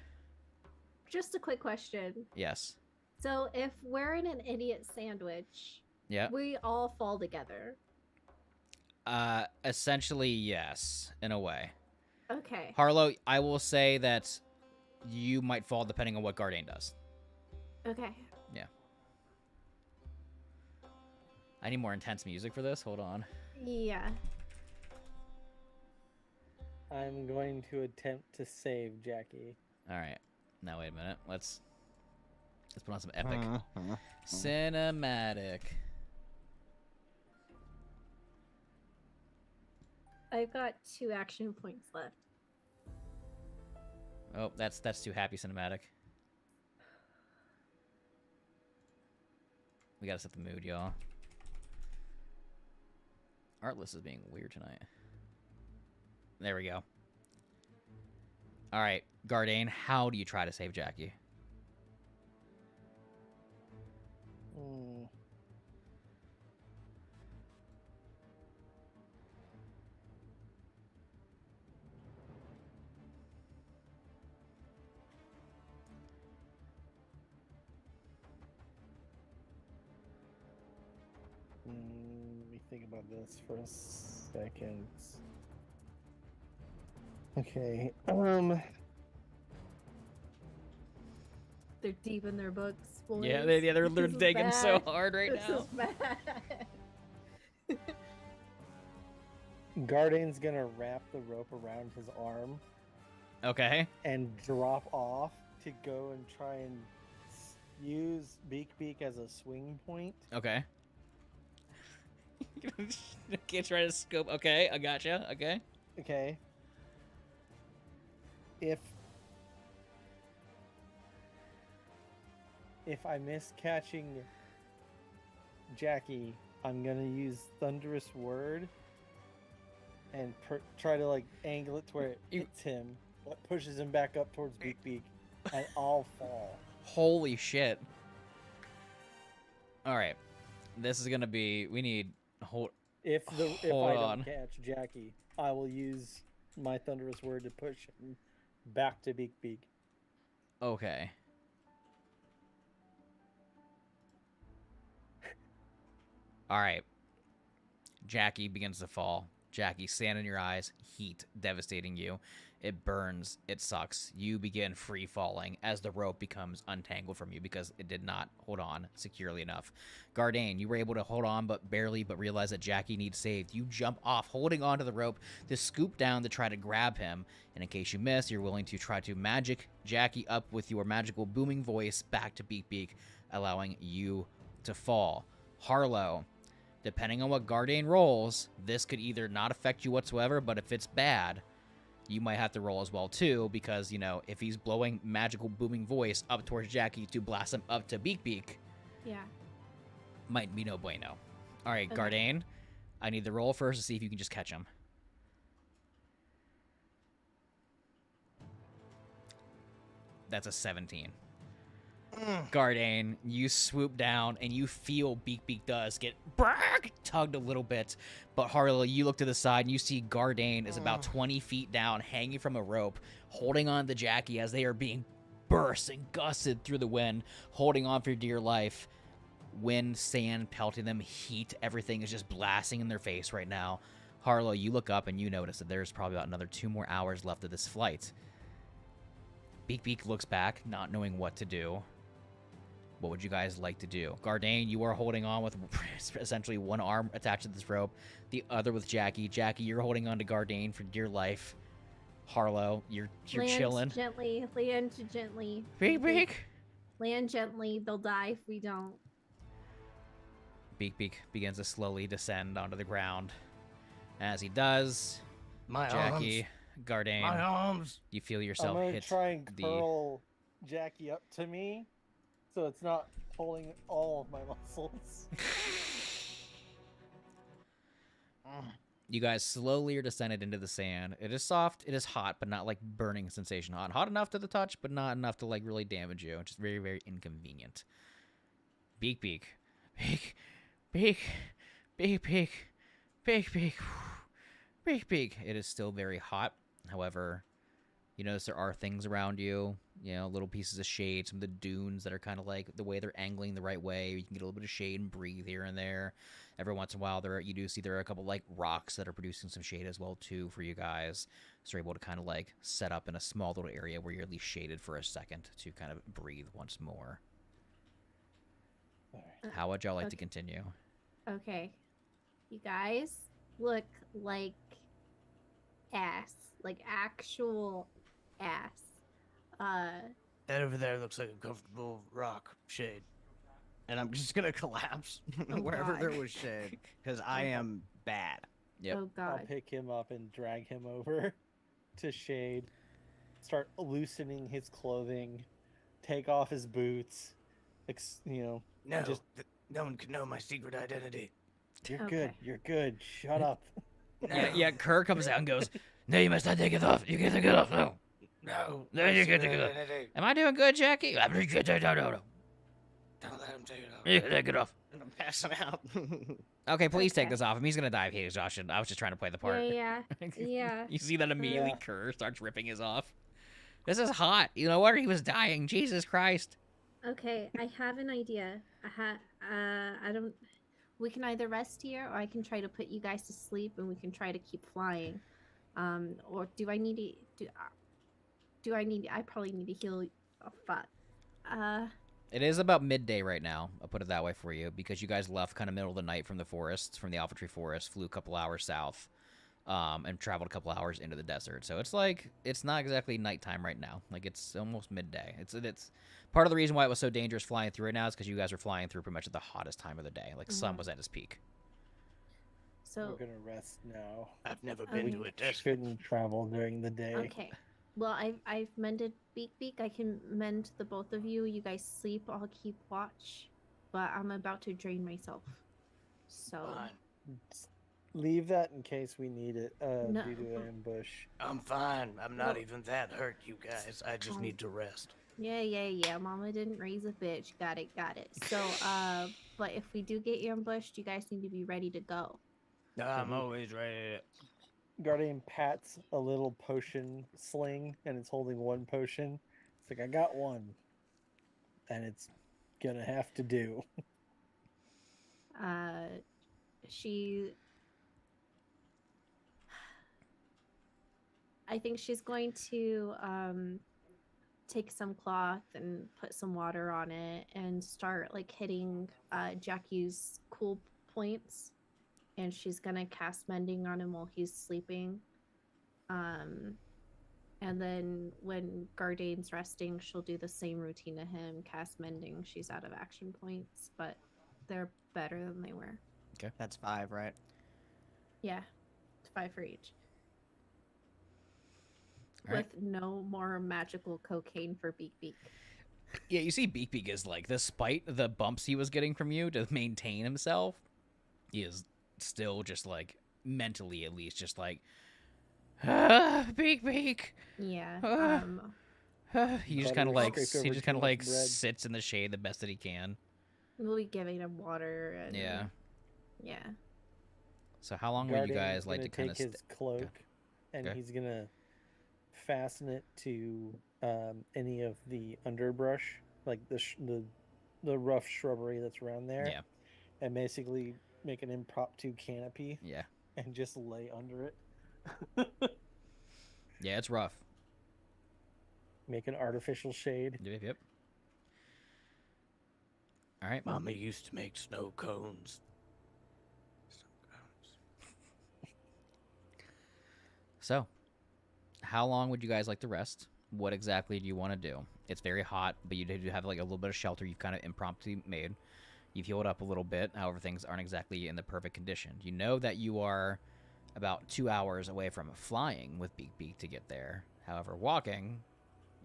B: Just a quick question.
A: Yes.
B: So if we're in an idiot sandwich,
A: Yeah.
B: we all fall together.
A: Essentially, yes, in a way.
B: Okay.
A: Harlow, I will say that you might fall depending on what Gardane does.
B: Okay.
A: I need more intense music for this. Hold on.
B: Yeah.
C: I'm going to attempt to save Jackie.
A: All right. Now wait a minute. Let's put on some epic
D: Uh-huh.
A: cinematic.
B: I've got 2 action points left.
A: Oh, that's too happy cinematic. We gotta set the mood, y'all. Artlist is being weird tonight. There we go. All right, Gardane, how do you try to save Jackie?
C: Hmm. Let me think about this for a second. Okay.
B: They're deep in their books. Boys.
A: Yeah, they're
B: This is
A: digging so
B: bad.
A: hard right
B: This
A: now.
B: is bad.
C: Gardane's gonna wrap the rope around his arm
A: Okay.
C: and drop off to go and try and use Beak Beak as a swing point.
A: Okay. Can't try to scope. Okay, I gotcha. Okay.
C: Okay. If I miss catching Jackie, I'm gonna use Thunderous Word and try to like angle it to where it hits him, but pushes him back up towards Beak Beak, and I'll fall.
A: Holy shit. All right. This is gonna be. We need.
C: If I
A: Hold on.
C: don't catch Jackie, I will use my Thunderous Word to push him back to Beak Beak.
A: Okay. All right. Jackie begins to fall. Jackie, sand in your eyes, heat devastating you. It burns. It sucks. You begin free falling as the rope becomes untangled from you because it did not hold on securely enough. Gardane, you were able to hold on but barely, but realize that Jackie needs saved. You jump off, holding onto the rope to scoop down to try to grab him. And in case you miss, you're willing to try to magic Jackie up with your magical booming voice back to Beak Beak, allowing you to fall. Harlow, depending on what Gardane rolls, this could either not affect you whatsoever, but if it's bad, you might have to roll as well too, because, you know, if he's blowing magical booming voice up towards Jackie to blast him up to Beak Beak,
B: Yeah.
A: might be no bueno. All right,
B: Okay.
A: Gardane, I need the roll first to see if you can just catch him. That's a 17. Gardane, you swoop down and you feel Beak Beak does get tugged a little bit, but Harlow, you look to the side and you see Gardane is about 20 feet down, hanging from a rope, holding on to Jackie as they are being burst and gusted through the wind, holding on for dear life. Wind, sand pelting them, heat, everything is just blasting in their face right now. Harlow, you look up and you notice that there's probably about another 2 more hours left of this flight. Beak Beak looks back, not knowing what to do. What would you guys like to do? Gardain, you are holding on with essentially one arm attached to this rope, the other with Jackie. Jackie, you're holding on to Gardain for dear life. Harlow, you're
B: land
A: chilling.
B: Gently, land gently.
A: Beak Beak.
B: Land gently. They'll die if we don't.
A: Beak Beak begins to slowly descend onto the ground. As he does,
D: My
A: Jackie, Gardain,
D: arms. My arms.
A: you feel
C: I'm
A: yourself
C: gonna
A: hit
C: try and
A: the...
C: curl Jackie up to me, so it's not pulling all of my muscles.
A: You guys slowly are descended into the sand. It is soft, it is hot, but not like burning sensation hot. Hot enough to the touch, but not enough to like really damage you. It's just very, very inconvenient. Beak Beak. Beak. Beak. Beak Beak. Beak Beak. Beak Beak. It is still very hot. However, you notice there are things around you. You know, little pieces of shade, some of the dunes that are kind of like the way they're angling the right way. You can get a little bit of shade and breathe here and there. Every once in a while, you do see there are a couple like rocks that are producing some shade as well too for you guys. So you're able to kind of like set up in a small little area where you're at least shaded for a second to kind of breathe once more. How would y'all like to continue?
B: Okay. You guys look like ass. Like actual ass.
D: That over there looks like a comfortable rock shade. And I'm just gonna collapse wherever
B: God.
D: there was shade. Because I am bad.
A: Yep.
B: Oh
C: I'll
B: god.
C: pick him up and drag him over to shade. Start loosening his clothing. Take off his boots.
D: No,
C: just
D: no one can know my secret identity.
C: you're
B: Okay.
C: good. You're good. Shut up.
A: Yeah, Kerr comes out and goes, "No, you must not take it off. You can't take it off. No.
D: No.
A: No, you can't take it off. Am I doing good, Jackie? No.
D: Don't let him take it off.
A: You can take it off.
D: And I'm passing out.
A: Okay, please take
B: Okay.
A: this off him. He's going to die of heat exhaustion. I was just trying to play the part.
B: Yeah, yeah.
A: You see that immediately
C: Yeah.
A: Kerr starts ripping his off. This is hot. You know what? He was dying. Jesus Christ.
B: Okay, I have an idea. I don't. We can either rest here, or I can try to put you guys to sleep, and we can try to keep flying. Or do I need to do I need? I probably need to heal. Oh fuck.
A: It is about midday right now. I'll put it that way for you because you guys left kind of middle of the night from the forests, from the Alpha Tree Forest, flew a couple hours south, and traveled a couple hours into the desert. So it's like it's not exactly nighttime right now. Like it's almost midday. It's part of the reason why it was so dangerous flying through right now is because you guys are flying through pretty much at the hottest time of the day. Like sun was at its peak.
B: So
C: We're gonna rest now.
D: I've never
B: been
D: been
B: to
D: to
C: We
D: a desert.
C: shouldn't travel during the day.
B: okay. Well, I've mended Beak Beak. I can mend the both of you. You guys sleep. I'll keep watch. But I'm about to drain myself. So
D: Fine.
C: Leave that in case we need it
B: No.
C: due to an ambush.
D: I'm fine. I'm not
B: Well-
D: even that hurt, you guys. I just need to rest.
B: yeah. Mama didn't raise a bitch. Got it. So but if we do get ambushed, you guys need to be ready to go.
D: I'm always ready.
C: Guardian pats a little potion sling and it's holding one potion. It's like, I got one. And it's gonna have to do.
B: I think she's going to take some cloth and put some water on it and start like hitting Jackie's cool points, and she's gonna cast mending on him while he's sleeping. And then when Gardain's resting, she'll do the same routine to him, cast mending. She's out of action points, but they're better than they were.
D: That's 5, right?
B: Yeah, 5 for each.
A: All right.
B: With no more magical cocaine for Beak Beak.
A: Yeah, you see Beak Beak is like, despite the bumps he was getting from you to maintain himself, he is still just like, mentally at least, just like, Beak Beak.
B: Yeah.
A: He just
C: Thought
A: kind
C: he
A: of
C: was
A: like,
C: scraped
A: he
C: over
A: just
C: too
A: kind of
C: much
A: like
C: bread.
A: sits in the shade the best that he can.
B: We'll be giving him water. And,
A: Yeah.
B: Yeah.
A: So how long would you
C: Guardian's
A: guys like to
C: gonna
A: kind of
C: take his cloak and
A: Okay.
C: he's gonna fasten it to any of the underbrush, like the rough shrubbery that's around there,
A: Yeah.
C: and basically make an impromptu canopy.
A: Yeah.
C: and just lay under it.
A: Yeah, it's rough.
C: Make an artificial shade.
A: Yep, yep. All right.
D: Mama used to make snow cones.
A: So, how long would you guys like to rest? What exactly do you want to do? It's very hot, but you do have like a little bit of shelter you've kind of impromptu made. You've healed up a little bit. However, things aren't exactly in the perfect condition. You know that you are about 2 hours away from flying with Beak Beak to get there. However, walking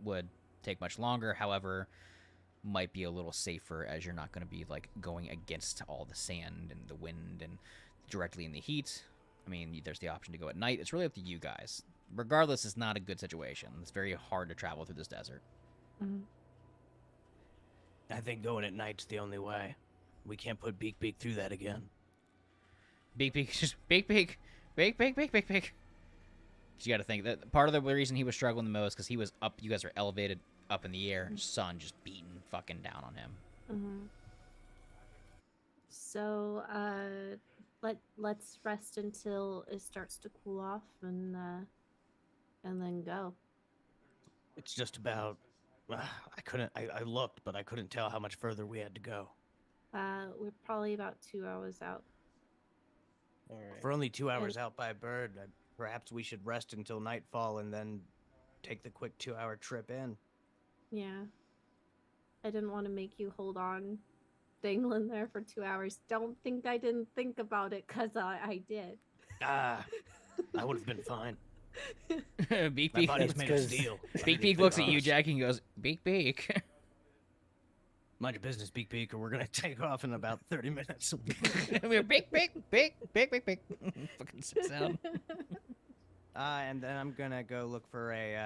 A: would take much longer. However, might be a little safer as you're not going to be like going against all the sand and the wind and directly in the heat. I mean, there's the option to go at night. It's really up to you guys. Regardless, it's not a good situation. It's very hard to travel through this desert.
D: I think going at night's the only way. We can't put Beak Beak through that again.
A: Beak Beak, just Beak Beak, Beak Beak, Beak Beak, Beak. So you got to think that part of the reason he was struggling the most because he was up. You guys are elevated up in the air. Sun just beating fucking down on him.
B: So, let's rest until it starts to cool off, and then go.
D: It's just about. I looked, but I couldn't tell how much further we had to go.
B: We're probably about 2 hours out.
C: All right.
D: If we're only 2 hours out by bird, perhaps we should rest until nightfall and then take the quick 2-hour trip in.
B: Yeah. I didn't want to make you hold on, dangling there for 2 hours. Don't think I didn't think about it, cause I did.
D: That would have been fine.
A: Beak
D: My
A: Beak.
D: body's made of steel.
A: Beak Beak looks at you, Jackie, and goes, Beak Beak.
D: Mind your business, Beak Beak, or we're gonna take off in about 30 minutes.
A: We're Beak Beak, Beak Beak, Beak Beak. Fucking sits down.
D: And then I'm gonna go look for a.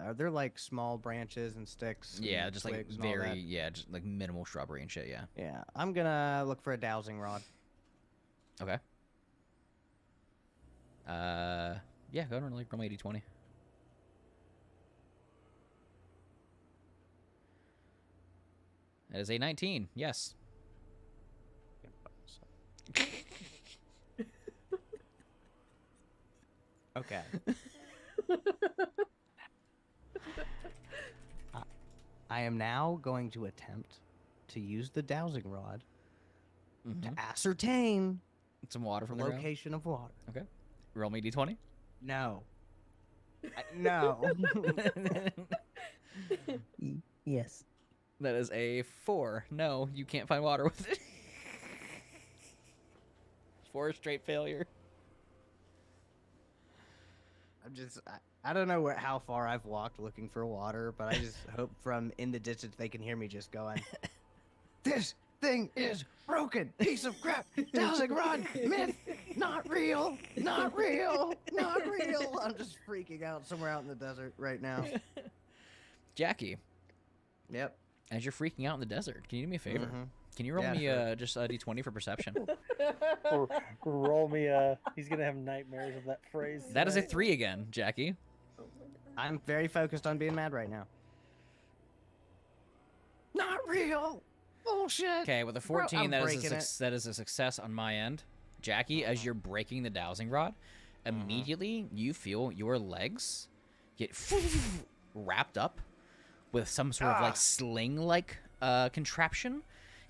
D: Are there like small branches and sticks?
A: Yeah,
D: and
A: just like
D: twigs and all that?
A: just like minimal shrubbery and shit, yeah.
D: Yeah, I'm gonna look for a dowsing rod.
A: Okay. Yeah, go ahead and roll me a d20. That is a 19, yes.
D: Okay. I am now going to attempt to use the dowsing rod to ascertain
A: Some water from
D: the
A: the ground.
D: location of water.
A: Okay. Roll me a d20.
D: No. No.
E: Yes.
A: That is a 4. No, you can't find water with it. 4 straight failure.
D: I don't know how far I've walked looking for water, but I just hope from in the distance they can hear me just going, "This thing is broken. Piece of crap. Dowsing rod. Myth. Not real. Not real. Not real." I'm just freaking out somewhere out in the desert right now.
A: Jackie,
D: Yep.
A: as you're freaking out in the desert, can you do me a favor?
D: Mhm.
A: Can you roll
D: Yeah,
A: me
D: sure.
A: just a d20 for perception?
C: Roll me he's gonna have nightmares of that phrase.
A: That is a
C: tonight.
A: 3 again, Jackie.
B: Oh my God.
D: I'm very focused on being mad right now. Not real. Bullshit.
A: Okay, with a
D: Bro,
A: 14,
D: I'm
A: that
D: breaking it.
A: that is a success on my end. Jackie, as you're breaking the dowsing rod, immediately you feel your legs get wrapped up with some sort of like sling-like contraption,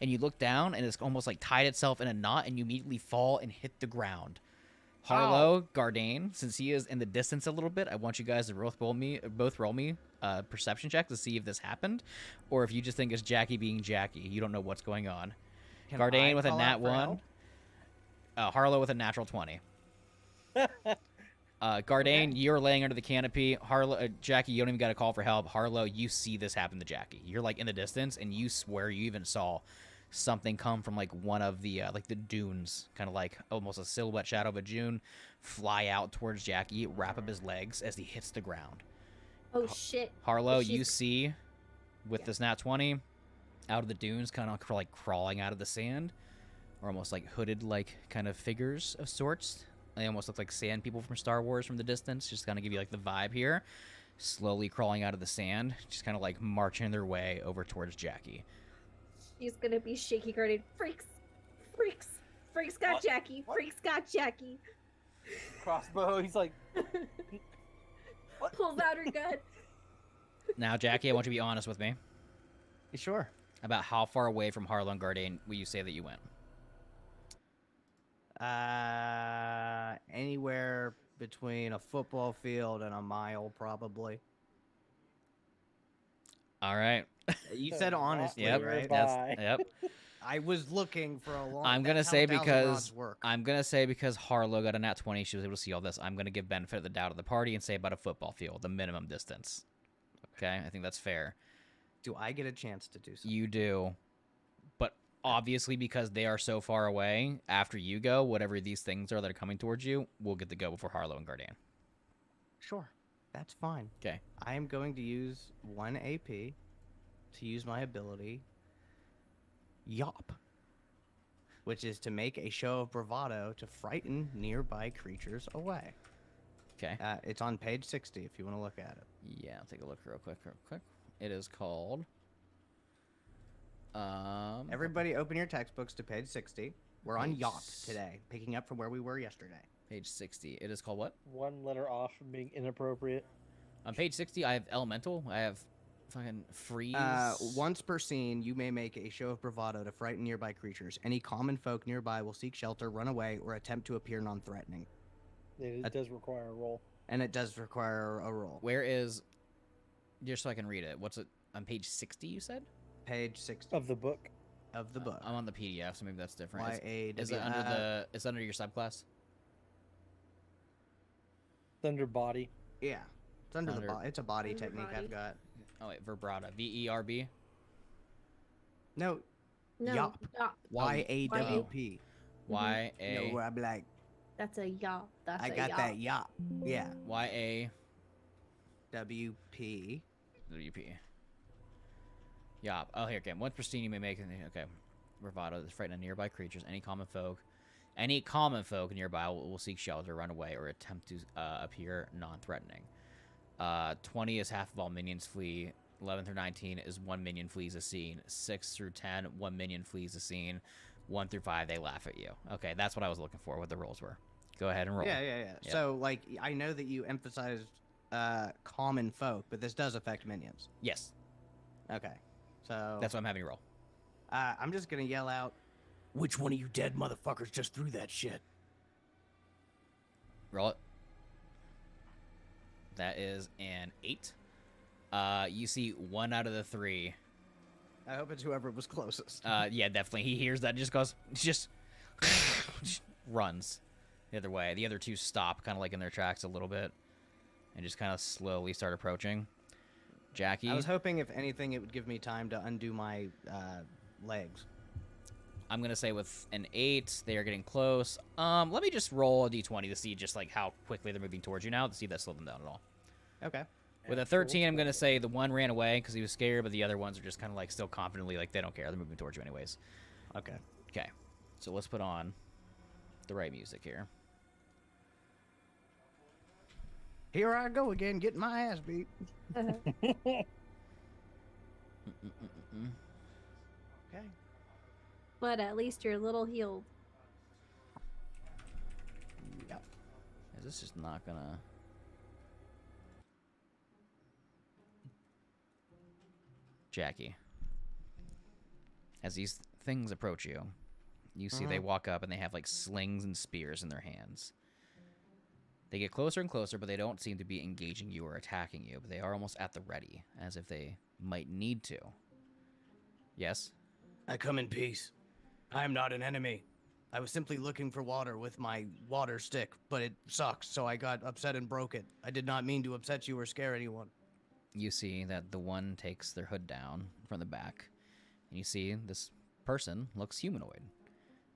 A: and you look down and it's almost like tied itself in a knot, and you immediately fall and hit the ground. Harlow, Gardane, since he is in the distance a little bit, I want you guys to both roll me perception check to see if this happened, or if you just think it's Jackie being Jackie. You don't know what's going on.
D: Can
A: Gardane
D: I
A: with a
D: call
A: nat
D: out for
A: 1.
D: help?
A: Harlow with a natural 20. Gardane, you're laying under the canopy. Harlow, Jackie, you don't even got to call for help. Harlow, you see this happen to Jackie. You're like in the distance, and you swear you even saw something come from like one of the like the dunes, kind of like almost a silhouette shadow of a dune, fly out towards Jackie, wrap up his legs as he hits the ground.
B: Oh shit.
A: Harlow,
B: She's-
A: you see with
B: Yeah.
A: this nat 20 out of the dunes, kind of like crawling out of the sand, or almost like hooded like kind of figures of sorts. They almost look like sand people from Star Wars from the distance, just kind of give you like the vibe here. Slowly crawling out of the sand, just kind of like marching their way over towards Jackie.
B: She's gonna be shaky guarded. Freaks. Freaks. Freak's got
C: What?
B: Jackie.
C: What?
B: Freak's got Jackie.
C: Crossbow. He's like, what?
B: Pulls out her gun.
A: Now, Jackie, I want you to be honest with me
D: Sure.
A: about how far away from Harlow and Gardein will you say that you went?
D: Anywhere between a football field and a mile, probably.
A: All right.
D: You
C: So
D: said
C: not
D: honestly,
A: Yep.
D: right?
C: nearby.
A: Yep.
D: I was looking for a long.
A: I'm gonna
D: that's how
A: say
D: Thousand
A: because
D: Rods work.
A: I'm gonna say because Harlow got a nat 20, she was able to see all this. I'm gonna give benefit of the doubt of the party and say about a football field, the minimum distance. Okay, I think that's fair.
D: Do I get a chance to do something?
A: You do, but obviously because they are so far away, after you go, whatever these things are that are coming towards you, we'll get to go before Harlow and Gardein.
D: Sure, that's fine.
A: Okay.
D: I am going to use 1 AP to use my ability Yop, which is to make a show of bravado to frighten nearby creatures away.
A: Okay.
D: It's on page 60 if you want to look at it.
A: Yeah, I'll take a look real quick. It is called.
D: Everybody open your textbooks to page 60. We're on
A: Page
D: Yop
A: s-
D: today, picking up from where we were yesterday.
A: Page 60. It is called what?
C: One letter off from being inappropriate.
A: On page 60, I have elemental. I have fucking freeze.
D: Once per scene, you may make a show of bravado to frighten nearby creatures. Any common folk nearby will seek shelter, run away, or attempt to appear non-threatening.
C: It does require a roll.
D: And it does require a roll.
A: Where is? Just so I can read it. What's it on page 60? You said.
D: Page 60
C: Of the book.
D: of the book.
A: I'm on the PDF, so maybe that's different.
D: Y-A-W-
A: Is it under the? It's under your subclass.
C: Thunder body.
D: Yeah. It's under the
A: Under-
D: body. It's a body
B: Under
D: technique
B: body.
D: I've got.
A: Oh wait, Verbrata. VERB.
D: No,
B: No,
D: Yop.
B: yop.
D: Y-A-W-P.
A: Y
D: You know,
A: A
D: where I'm like,
B: That's a yop. That's
D: I
B: a
D: got
B: yop.
D: that yop. Yeah.
A: Y A
D: W-P.
A: WP. Yop. Oh, here, okay. Once per scene, you may make. Okay. Bravado is frightened of nearby creatures. Any common folk nearby will seek shelter, run away, or attempt to appear non-threatening. 20 is half of all minions flee. 11 through 19 is 1 minion flees a scene. 6 through 10, 1 minion flees a scene. 1 through 5, they laugh at you. Okay, that's what I was looking for, what the rolls were. Go ahead and roll.
D: Yeah.
A: Yep.
D: So, like, I know that you emphasized common folk, but this does affect minions.
A: Yes,
D: Okay. So
A: that's what I'm having you roll.
D: I'm just gonna yell out, "Which one of you dead motherfuckers just threw that shit?"
A: Roll it. That is an 8. You see 1 out of the 3.
D: I hope it's whoever was closest.
A: Yeah, definitely. He hears that and just runs the other way. The other 2 stop, kind of like in their tracks a little bit, and just kind of slowly start approaching. Jackie,
D: I was hoping, if anything, it would give me time to undo my legs.
A: I'm gonna say with an 8, they are getting close. Let me just roll a d20 to see just like how quickly they're moving towards you now, to see if that slowed them down at all.
D: Okay.
A: With a 13, I'm gonna say the one ran away because he was scared, but the other ones are just kind of like still confidently like they don't care. They're moving towards you anyways.
D: Okay.
A: Okay, so let's put on the right music here.
D: Here I go again, getting my ass beat.
A: Mm-mm-mm-mm.
D: Okay.
B: But at least you're a little healed.
D: Yep.
A: Is this just not gonna? Jackie, as these things approach you, you see they walk up and they have like slings and spears in their hands. They get closer and closer, but they don't seem to be engaging you or attacking you, but they are almost at the ready, as if they might need to. Yes?
D: I come in peace. I am not an enemy. I was simply looking for water with my water stick, but it sucks, so I got upset and broke it. I did not mean to upset you or scare anyone.
A: You see that the one takes their hood down from the back, and you see this person looks humanoid.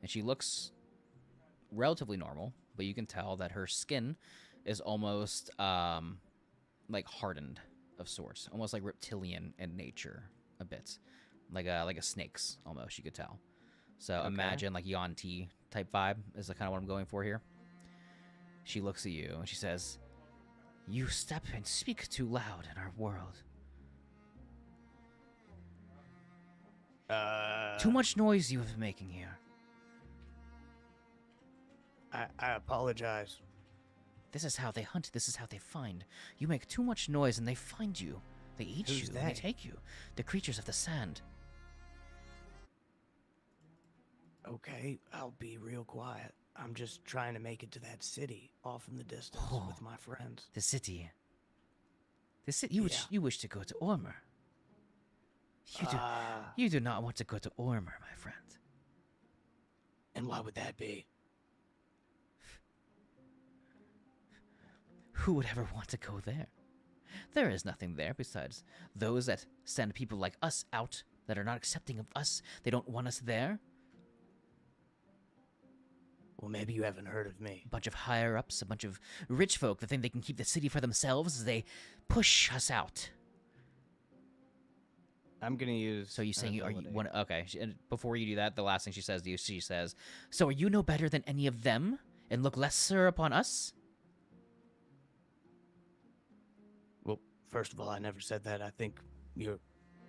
A: And she looks relatively normal, but you can tell that her skin is almost like hardened of sorts, almost like reptilian in nature a bit, like a snake's almost. You could tell. So
D: Okay.
A: imagine like Yanti type vibe is the kind of what I'm going for here. She looks at you and she says, "You step and speak too loud in our world. Too much noise you have been making here."
D: I apologize.
A: This is how they hunt. This is how they find. You make too much noise and they find you. They eat
D: Who's
A: you.
D: they?
A: And they take you. The creatures of the sand.
D: Okay, I'll be real quiet. I'm just trying to make it to that city off in the distance
A: Oh.
D: with my friends.
A: The city. The city.
D: Yeah.
A: You wish to go to Ormer. You do not want to go to Ormer, my friend.
D: And why would that be?
A: Who would ever want to go there? There is nothing there besides those that send people like us out that are not accepting of us. They don't want us there.
D: Well, maybe you haven't heard of me.
A: A bunch of higher-ups, a bunch of rich folk that think they can keep the city for themselves as they push us out.
D: I'm gonna use.
A: So you saying
D: an
A: you are you
D: ability.
A: one? Okay, and before you do that, the last thing she says to you, she says, "So are you no better than any of them, and look lesser upon us?"
D: Well, first of all, I never said that. I think you're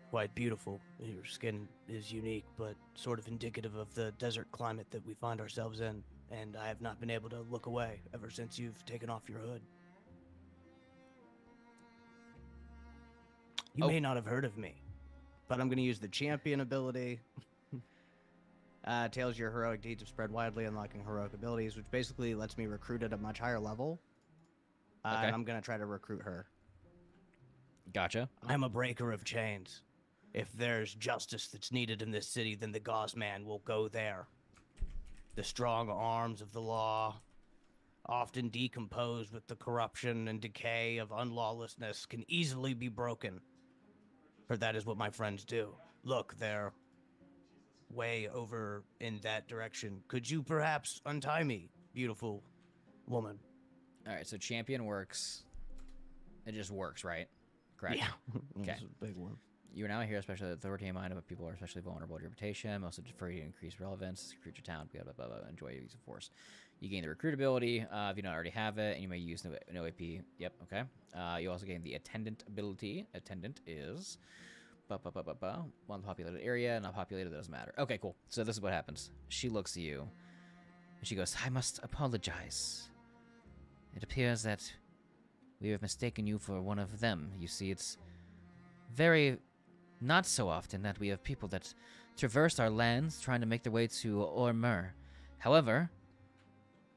D: quite beautiful. Your skin is unique, but sort of indicative of the desert climate that we find ourselves in. And I have not been able to look away ever since you've taken off your hood. You
A: Oh.
D: may not have heard of me, but I'm going to use the champion ability. Tales your heroic deeds have spread widely, unlocking heroic abilities, which basically lets me recruit at a much higher level.
A: Okay.
D: And I'm going to try to recruit her.
A: Gotcha.
D: I'm a breaker of chains. If there's justice that's needed in this city, then the Gauze Man will go there. The strong arms of the law, often decomposed with the corruption and decay of unlawlessness, can easily be broken. For that is what my friends do. Look, they're way over in that direction. Could you perhaps untie me, beautiful woman?
A: All right, so champion works. It just works, right? Correct.
D: Yeah.
A: Okay.
D: That's a big one.
A: You are now here, especially authority in mind, but people are especially vulnerable to your reputation. Most defer you to increase relevance, recruit your talent, blah, blah, blah, blah, enjoy your use of force. You gain the recruit ability if you don't already have it, and you may use no AP. Yep, okay. You also gain the attendant ability. Attendant is one populated area, not populated, doesn't matter. Okay, cool. So this is what happens. She looks at you, and she goes, "I must apologize. It appears that we have mistaken you for one of them. You see, it's very not so often that we have people that traverse our lands trying to make their way to Ormer. However,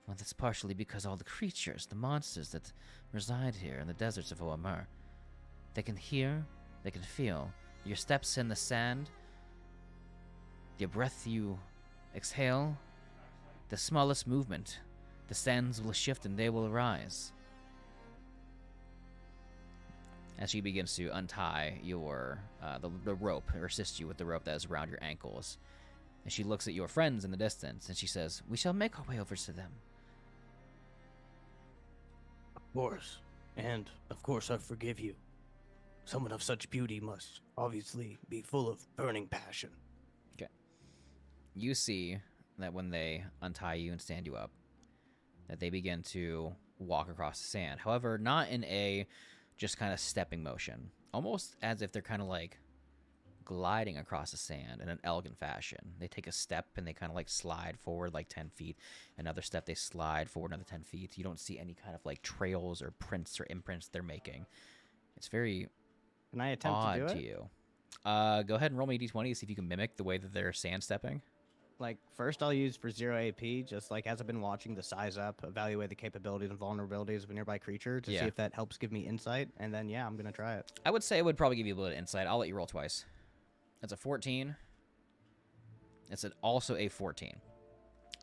A: well, that's partially because all the creatures, the monsters that reside here in the deserts of Ormer, they can hear, they can feel your steps in the sand, your breath you exhale, the smallest movement, the sands will shift and they will rise." As she begins to untie your the rope, or assist you with the rope that is around your ankles. And she looks at your friends in the distance, and she says, "We shall make our way over to them."
D: Of course. And, of course, I forgive you. Someone of such beauty must obviously be full of burning passion.
A: Okay. You see that when they untie you and stand you up, that they begin to walk across the sand. However, not in a just kind of stepping motion. Almost as if they're kind of like gliding across the sand in an elegant fashion. They take a step and they kind of like slide forward like 10 feet. Another step, they slide forward another 10 feet. You don't see any kind of like trails or prints or imprints they're making. It's very
D: Can I attempt
A: odd
D: to do
A: to
D: it?
A: you. Go ahead and roll me a d20 to see if you can mimic the way that they're sand stepping.
D: Like, first I'll use for 0 AP, just like as I've been watching the size up, evaluate the capabilities and vulnerabilities of a nearby creature to
A: Yeah.
D: see if that helps give me insight, and then, yeah, I'm going to try it.
A: I would say it would probably give you a little bit of insight. I'll let you roll twice. That's a 14. It's also a 14.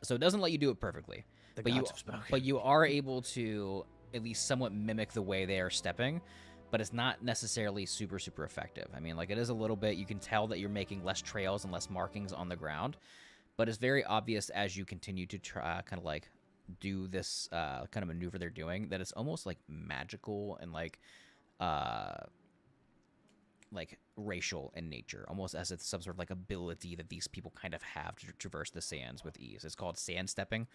A: So it doesn't let you do it perfectly.
D: The
A: But
D: gods have spoken.
A: But you are able to at least somewhat mimic the way they are stepping, but it's not necessarily super, super effective. I mean, like, it is a little bit, you can tell that you're making less trails and less markings on the ground, but it's very obvious as you continue to try, kind of like do this kind of maneuver they're doing, that it's almost like magical and like racial in nature, almost as it's some sort of like ability that these people kind of have to traverse the sands with ease. It's called sand stepping,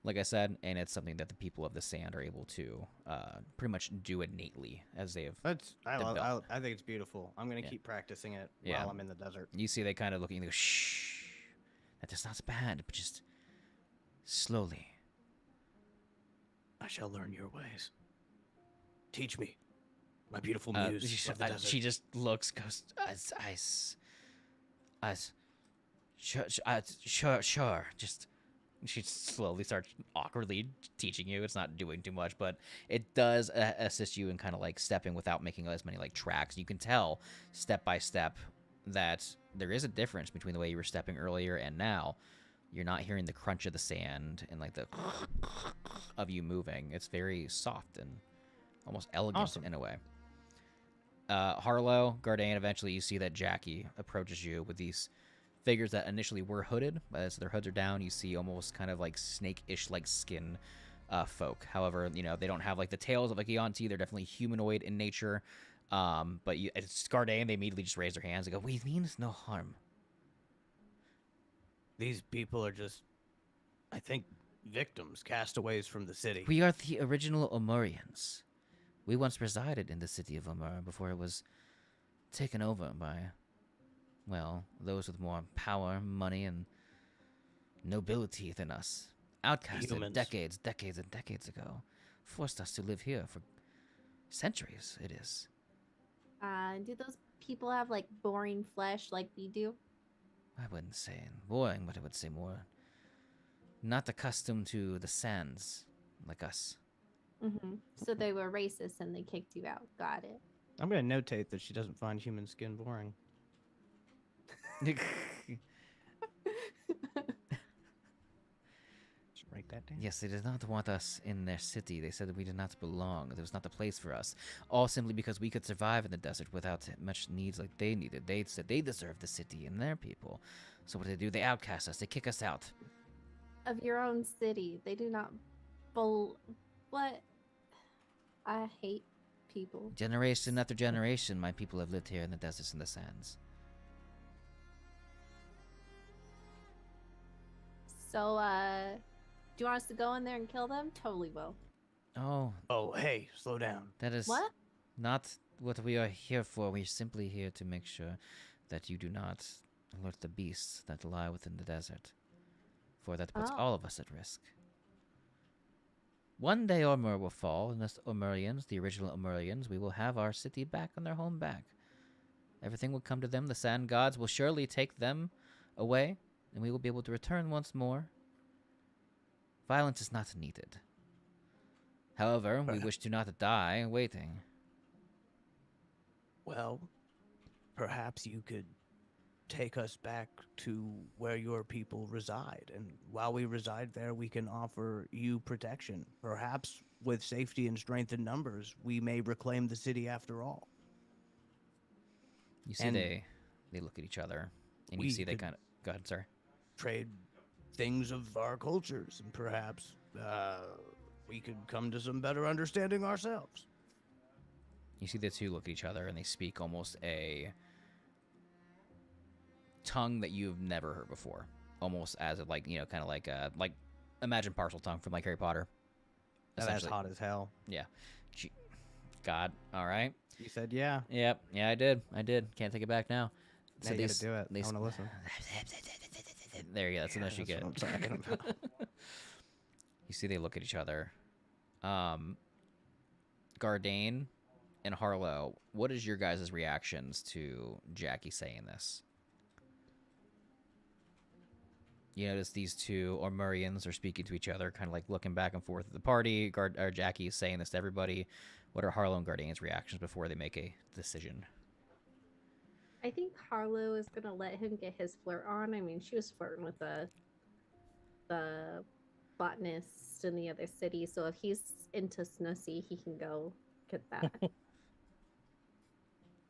A: like I said, and it's something that the people of the sand are able to pretty much do innately as they have.
D: I think it's beautiful. I'm going to
A: Yeah.
D: keep practicing it
A: Yeah.
D: while I'm in the desert.
A: You see they kind of look and they go, "Shh, that is not bad, but just slowly,
D: I shall learn your ways. Teach me, my beautiful muse of the desert.
A: She just looks, goes, sure. Just she slowly starts awkwardly teaching you. It's not doing too much, but it does assist you in kind of like stepping without making as many like tracks. You can tell step by step that there is a difference between the way you were stepping earlier and now. You're not hearing the crunch of the sand and like the of you moving. It's very soft and almost elegant in a way. Harlow, Gardain, eventually you see that Jackie approaches you with these figures that initially were hooded. As their hoods are down, you see almost kind of like snake-ish like skin folk. However, you know, they don't have like the tails of like Eonti. They're definitely humanoid in nature. But it's Gardain, they immediately just raise their hands and go, we mean no harm.
D: These people are just, I think, victims, castaways from the city.
A: We are the original Omarians. We once resided in the city of Omaran before it was taken over by, well, those with more power, money, and nobility than us. Outcasted
D: Humans.
A: decades and decades ago. Forced us to live here for centuries, it is.
B: Do those people have like boring flesh like we do?
A: I wouldn't say boring, but I would say more not accustomed to the sands like us.
B: Mm-hmm. So they were racist and they kicked you out. Got it.
D: I'm going to notate that she doesn't find human skin boring. Just write that down.
A: Yes, they did not want us in their city. They said that we did not belong. There was not the place for us. All simply because we could survive in the desert without much needs like they needed. They said they deserved the city and their people. So what do? They outcast us. They kick us out.
B: Of your own city. They do not what? I hate people.
A: Generation after generation, my people have lived here in the deserts and the sands.
B: So, do you want us to go in there and kill them? Totally will.
A: Oh,
D: hey, slow down.
A: that is
B: What?
A: not what we are here for. We're simply here to make sure that you do not alert the beasts that lie within the desert. For that puts
B: Oh.
A: all of us at risk. One day Ormur will fall, and us Omurians, the original Omurians, we will have our city back on their home back. Everything will come to them. The sand gods will surely take them away, and we will be able to return once more. Violence is not needed. However, we wish to not die waiting.
D: Well, perhaps you could take us back to where your people reside, and while we reside there, we can offer you protection. Perhaps with safety and strength in numbers, we may reclaim the city after all.
A: You see,
D: And
A: they look at each other, and you
D: we
A: see they
D: could-
A: kind of. Go ahead, sir.
D: Trade things of our cultures, and perhaps we could come to some better understanding ourselves.
A: You see the two look at each other, and they speak almost a tongue that you've never heard before, almost as a, like, you know, kind of like imagine parcel tongue from like Harry Potter.
D: That's
A: Essentially.
D: hot as hell.
A: Yeah. God. All right.
D: You said yeah.
A: Yep. Yeah, I did. Can't take it back now.
D: Now you gotta do it. I wanna listen.
A: There you go. That's the enough you
D: That's
A: get.
D: what I'm talking about.
A: You see, they look at each other. Gardain and Harlow, what is your guys' reactions to Jackie saying this? You notice these two Ormurians are speaking to each other, kind of like looking back and forth at the party. Jackie is saying this to everybody. What are Harlow and Gardain's reactions before they make a decision?
B: I think Harlow is gonna let him get his flirt on. I mean, she was flirting with the botanist in the other city, so if he's into Snussy, he can go get that.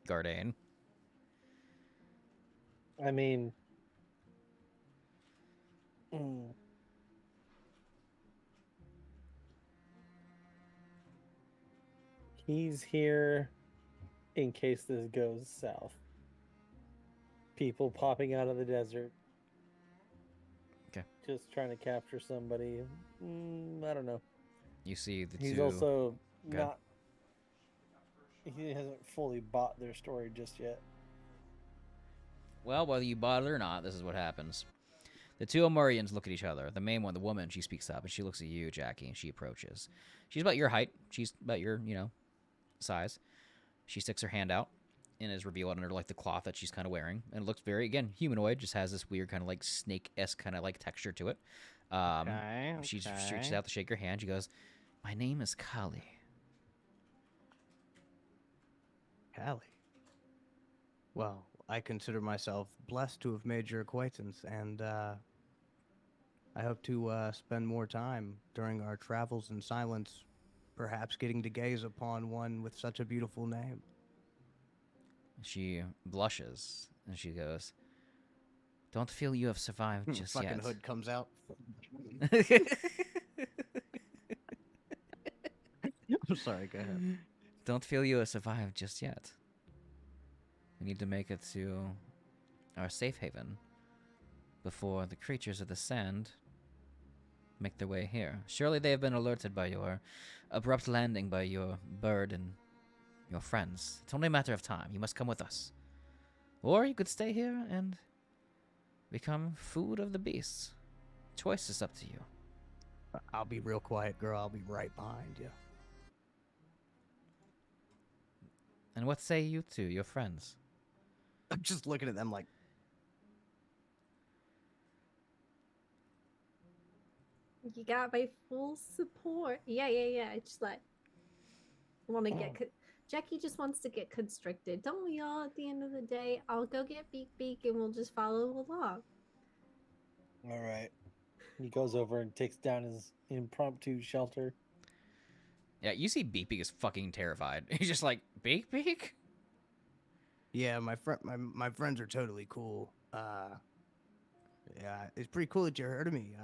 A: Gardain.
C: I mean, he's here in case this goes south. People popping out of the desert.
A: Okay.
C: Just trying to capture somebody. I don't know.
A: You see the
C: He's
A: two.
C: also
A: Go ahead.
C: not. He hasn't fully bought their story just yet.
A: Well, whether you bought it or not, this is what happens. The two Omarians look at each other. The main one, the woman, she speaks up, and she looks at you, Jackie, and she approaches. She's about your height. She's about your, size. She sticks her hand out and is revealed under, like, the cloth that she's kind of wearing. And it looks very, again, humanoid. Just has this weird kind of, like, snake-esque kind of, like, texture to it. She reaches out to shake your hand. She goes, "My name is Kali."
D: Callie. Well, I consider myself blessed to have made your acquaintance, and I hope to spend more time during our travels in silence, perhaps getting to gaze upon one with such a beautiful name.
A: She blushes, and she goes, "Don't feel you have survived just
D: Fucking
A: yet."
D: hood comes out. I'm sorry, go ahead.
A: Don't feel you have survived just yet. We need to make it to our safe haven before the creatures of the sand make their way here. Surely they have been alerted by your abrupt landing by your bird and your friends. It's only a matter of time. You must come with us. Or you could stay here and become food of the beasts. Choice is up to you.
D: I'll be real quiet, girl. I'll be right behind you.
A: And what say you two, your friends?
D: I'm just looking at them like,
B: You got my full support. Yeah. I just like want to get. Jackie just wants to get constricted. Don't we all? At the end of the day, I'll go get Beak Beak and we'll just follow along.
C: All right. He goes over and takes down his impromptu shelter.
A: Yeah, you see Beak Beak is fucking terrified. He's just like, "Beak Beak?"
D: yeah, my friends are totally cool. Yeah, it's pretty cool that you heard of me.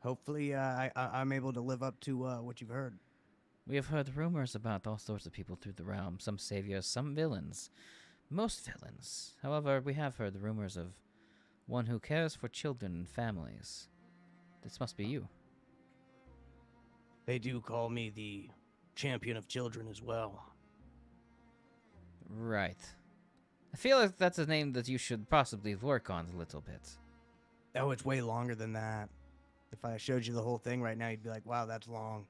D: Hopefully, I'm able to live up to what you've heard.
A: We have heard rumors about all sorts of people through the realm. Some saviors, some villains. Most villains. However, we have heard the rumors of one who cares for children and families. This must be you.
D: They do call me the champion of children as well.
A: Right. I feel like that's a name that you should possibly work on a little bit.
D: Oh, it's way longer than that. If I showed you the whole thing right now, you'd be like, wow, that's long.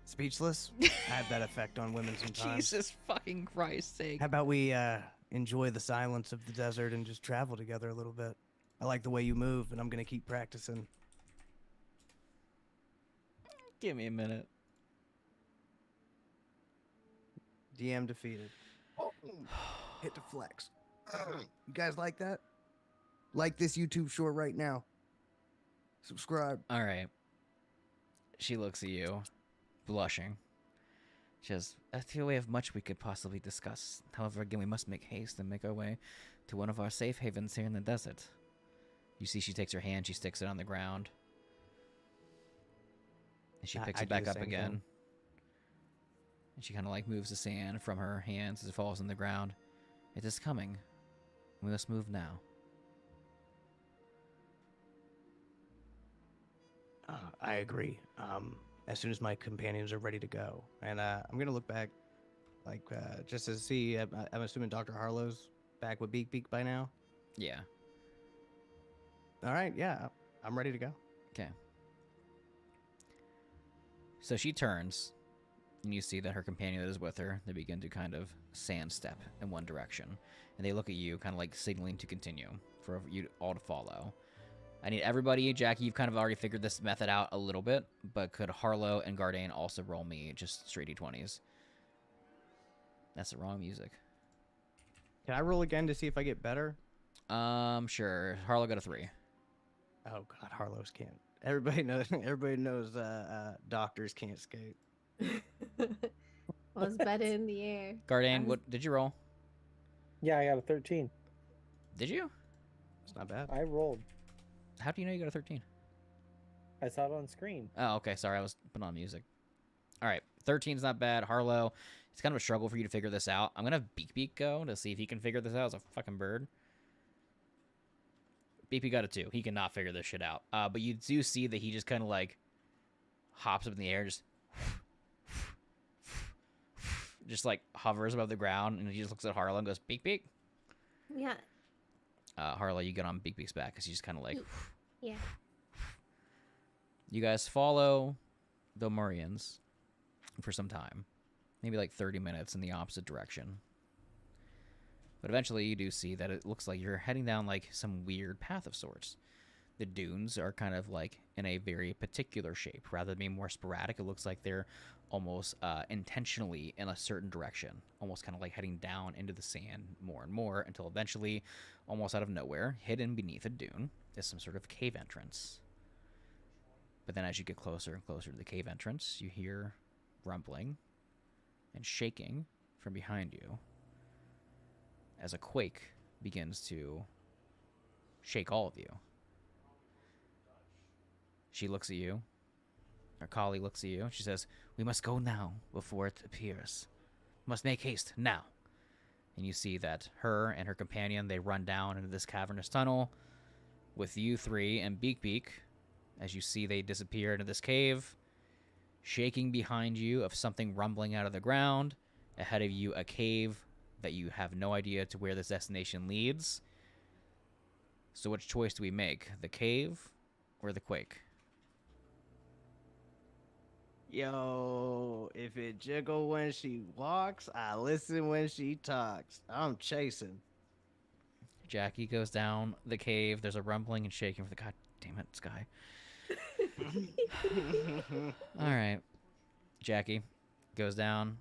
D: Speechless? I have that effect on women sometimes.
A: Jesus fucking Christ's sake.
D: How about we enjoy the silence of the desert and just travel together a little bit? I like the way you move, and I'm going to keep practicing.
A: Give me a minute.
D: DM defeated. Hit the flex. You guys like that? Like this YouTube short right now. Subscribe.
A: All right. She looks at you, blushing. She says, "I feel we have much we could possibly discuss. However, again, we must make haste and make our way to one of our safe havens here in the desert." You see she takes her hand, she sticks it on the ground. And she picks
D: I
A: it
D: do
A: back
D: the
A: up
D: same
A: again.
D: thing.
A: And she kind of like moves the sand from her hands as it falls on the ground. "It is coming. We must move now."
D: I agree. As soon as my companions are ready to go. And I'm going to look back, like, just to see. I'm assuming Dr. Harlow's back with Beak Beak by now.
A: Yeah.
D: All right, yeah. I'm ready to go.
A: Okay. So she turns, and you see that her companion that is with her, they begin to kind of sand step in one direction. And they look at you, kind of like signaling to continue for you all to follow. I need everybody, Jackie, you've kind of already figured this method out a little bit, but could Harlow and Gardain also roll me just straight D20s? That's the wrong music.
D: Can I roll again to see if I get better?
A: Sure. Harlow got a 3.
D: Oh, God, Harlow's can't. Everybody knows doctors can't skate.
B: Was better in the air.
A: Gardain, what did you roll?
C: Yeah, I got a 13.
A: Did you?
D: It's not bad.
C: I rolled.
A: How do you know you got a 13?
C: I saw it on screen.
A: Oh, okay. Sorry, I was putting on music. All right. 13's not bad. Harlow, it's kind of a struggle for you to figure this out. I'm going to have Beak Beak go to see if he can figure this out as a fucking bird. Beak Beak got a 2. He cannot figure this shit out. But you do see that he just kind of like hops up in the air, just just like hovers above the ground, and he just looks at Harlow and goes, Beak Beak.
B: Yeah.
A: Harlow, you get on Beak Beak's back because he's just kind of like.
B: Yeah.
A: You guys follow the Morians for some time, maybe like 30 minutes in the opposite direction. But eventually you do see that it looks like you're heading down like some weird path of sorts. The dunes are kind of like in a very particular shape. Rather than being more sporadic, it looks like they're almost intentionally in a certain direction, almost kind of like heading down into the sand more and more until eventually, almost out of nowhere, hidden beneath a dune, is some sort of cave entrance. But then as you get closer and closer to the cave entrance, you hear rumbling and shaking from behind you as a quake begins to shake all of you. She looks at you. Our colleague looks at you. She says, we must go now before it appears. Must make haste now. And you see that her and her companion, they run down into this cavernous tunnel with you three and Beak Beak. As you see, they disappear into this cave, shaking behind you of something rumbling out of the ground. Ahead of you, a cave that you have no idea to where this destination leads. So which choice do we make? The cave or the quake?
D: Yo, if it jiggle when she walks, I listen when she talks. I'm chasing.
A: Jackie goes down the cave. There's a rumbling and shaking for the god damn it, Sky. All right. Jackie goes down.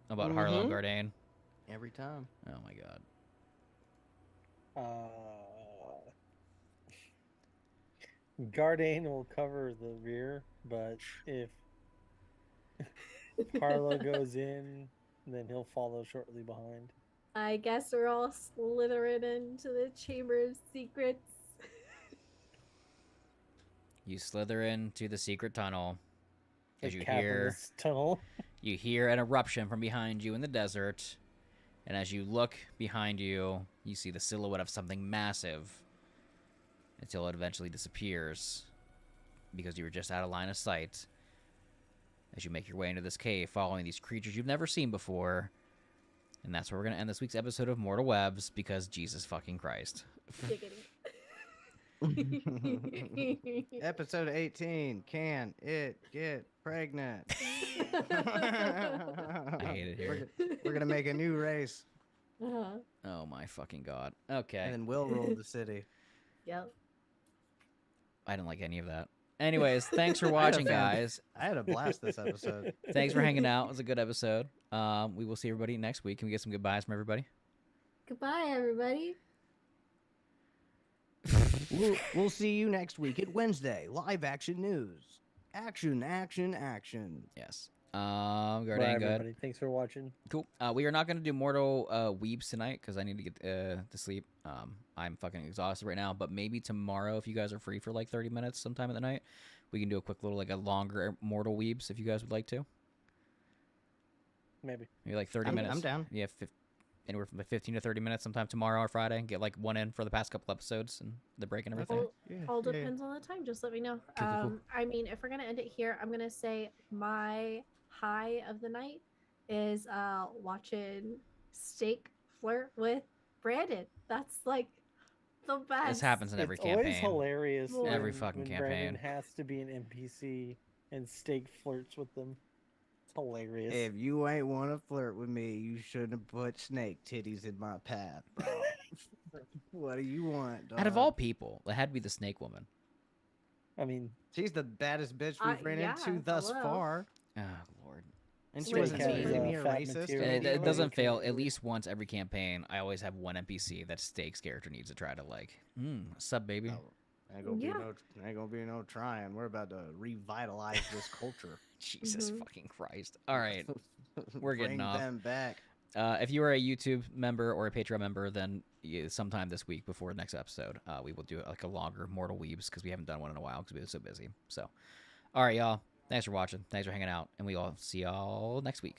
A: About Harlow and Gardain.
D: Every time.
A: Oh my god.
C: Gardain will cover the rear, but if Harlow goes in, then he'll follow shortly behind.
B: I guess we're all slithering into the Chamber of Secrets.
A: You slither into the secret tunnel.
C: The
A: As you hear,
C: cavernous tunnel.
A: you hear an eruption from behind you in the desert. And as you look behind you, you see the silhouette of something massive until it eventually disappears because you were just out of line of sight. As you make your way into this cave, following these creatures you've never seen before. And that's where we're going to end this week's episode of Mortal Webs because Jesus fucking Christ.
D: Episode 18. Can it get pregnant?
A: I hate it here.
D: We're gonna make a new race,
B: Uh-huh.
A: Oh my fucking god. Okay.
D: and then we'll rule the city.
B: Yep.
A: I didn't like any of that. Anyways, thanks for watching, guys.
D: I had a blast this episode.
A: Thanks for hanging out. It was a good episode. We will see everybody next week. Can we get some goodbyes from everybody?
B: Goodbye, everybody.
D: We'll see you next week at Wednesday. Live action news. Action, action, action.
A: Yes.
C: Bye,
A: Gardain, good.
C: everybody. Thanks for watching.
A: Cool. We are not going to do Mortal Weebs tonight because I need to get to sleep. I'm fucking exhausted right now. But maybe tomorrow, if you guys are free for like 30 minutes sometime in the night, we can do a quick little, like a longer Mortal Weebs if you guys would like to.
C: Maybe.
A: Maybe like 30 minutes.
D: I'm down.
A: Yeah, anywhere from like 15 to 30 minutes sometime tomorrow or Friday. Get like one in for the past couple episodes and the break and everything.
B: All depends on the time. Just let me know.
A: Cool.
B: I mean, if we're gonna end it here, I'm gonna say my high of the night is watching Steak flirt with Brandon. That's like the best.
A: This happens in every
C: It's
A: campaign.
C: always hilarious.
A: Every
C: when-
A: fucking
C: when
A: campaign.
C: Brandon has to be an NPC and Steak flirts with them. It's hilarious.
D: If you ain't want to flirt with me, you shouldn't have put snake titties in my path, bro. What do you want, dog?
A: Out of all people, it had to be the snake woman.
C: I mean,
D: She's the baddest bitch we've ran
B: yeah,
D: into thus
B: hello.
D: far.
A: Oh, Lord.
D: And she
B: Snake
D: wasn't
B: has,
D: accusing me of
C: fat
D: racist.
C: material.
A: It,
C: Really
A: it doesn't
C: good.
A: fail. At least once every campaign, I always have one NPC that Steak's character needs to try to like, sup, baby?
D: Oh, ain't gonna
B: Yeah.
D: ain't gonna be no trying. We're about to revitalize this culture.
A: Jesus
B: Mhm.
A: fucking Christ. All right. We're getting
D: Bring
A: off.
D: them back.
A: If you are a YouTube member or a Patreon member, then sometime this week before the next episode, we will do like a longer Mortal Weebs because we haven't done one in a while because we were so busy. So, all right, y'all. Thanks for watching. Thanks for hanging out. And we all see y'all next week.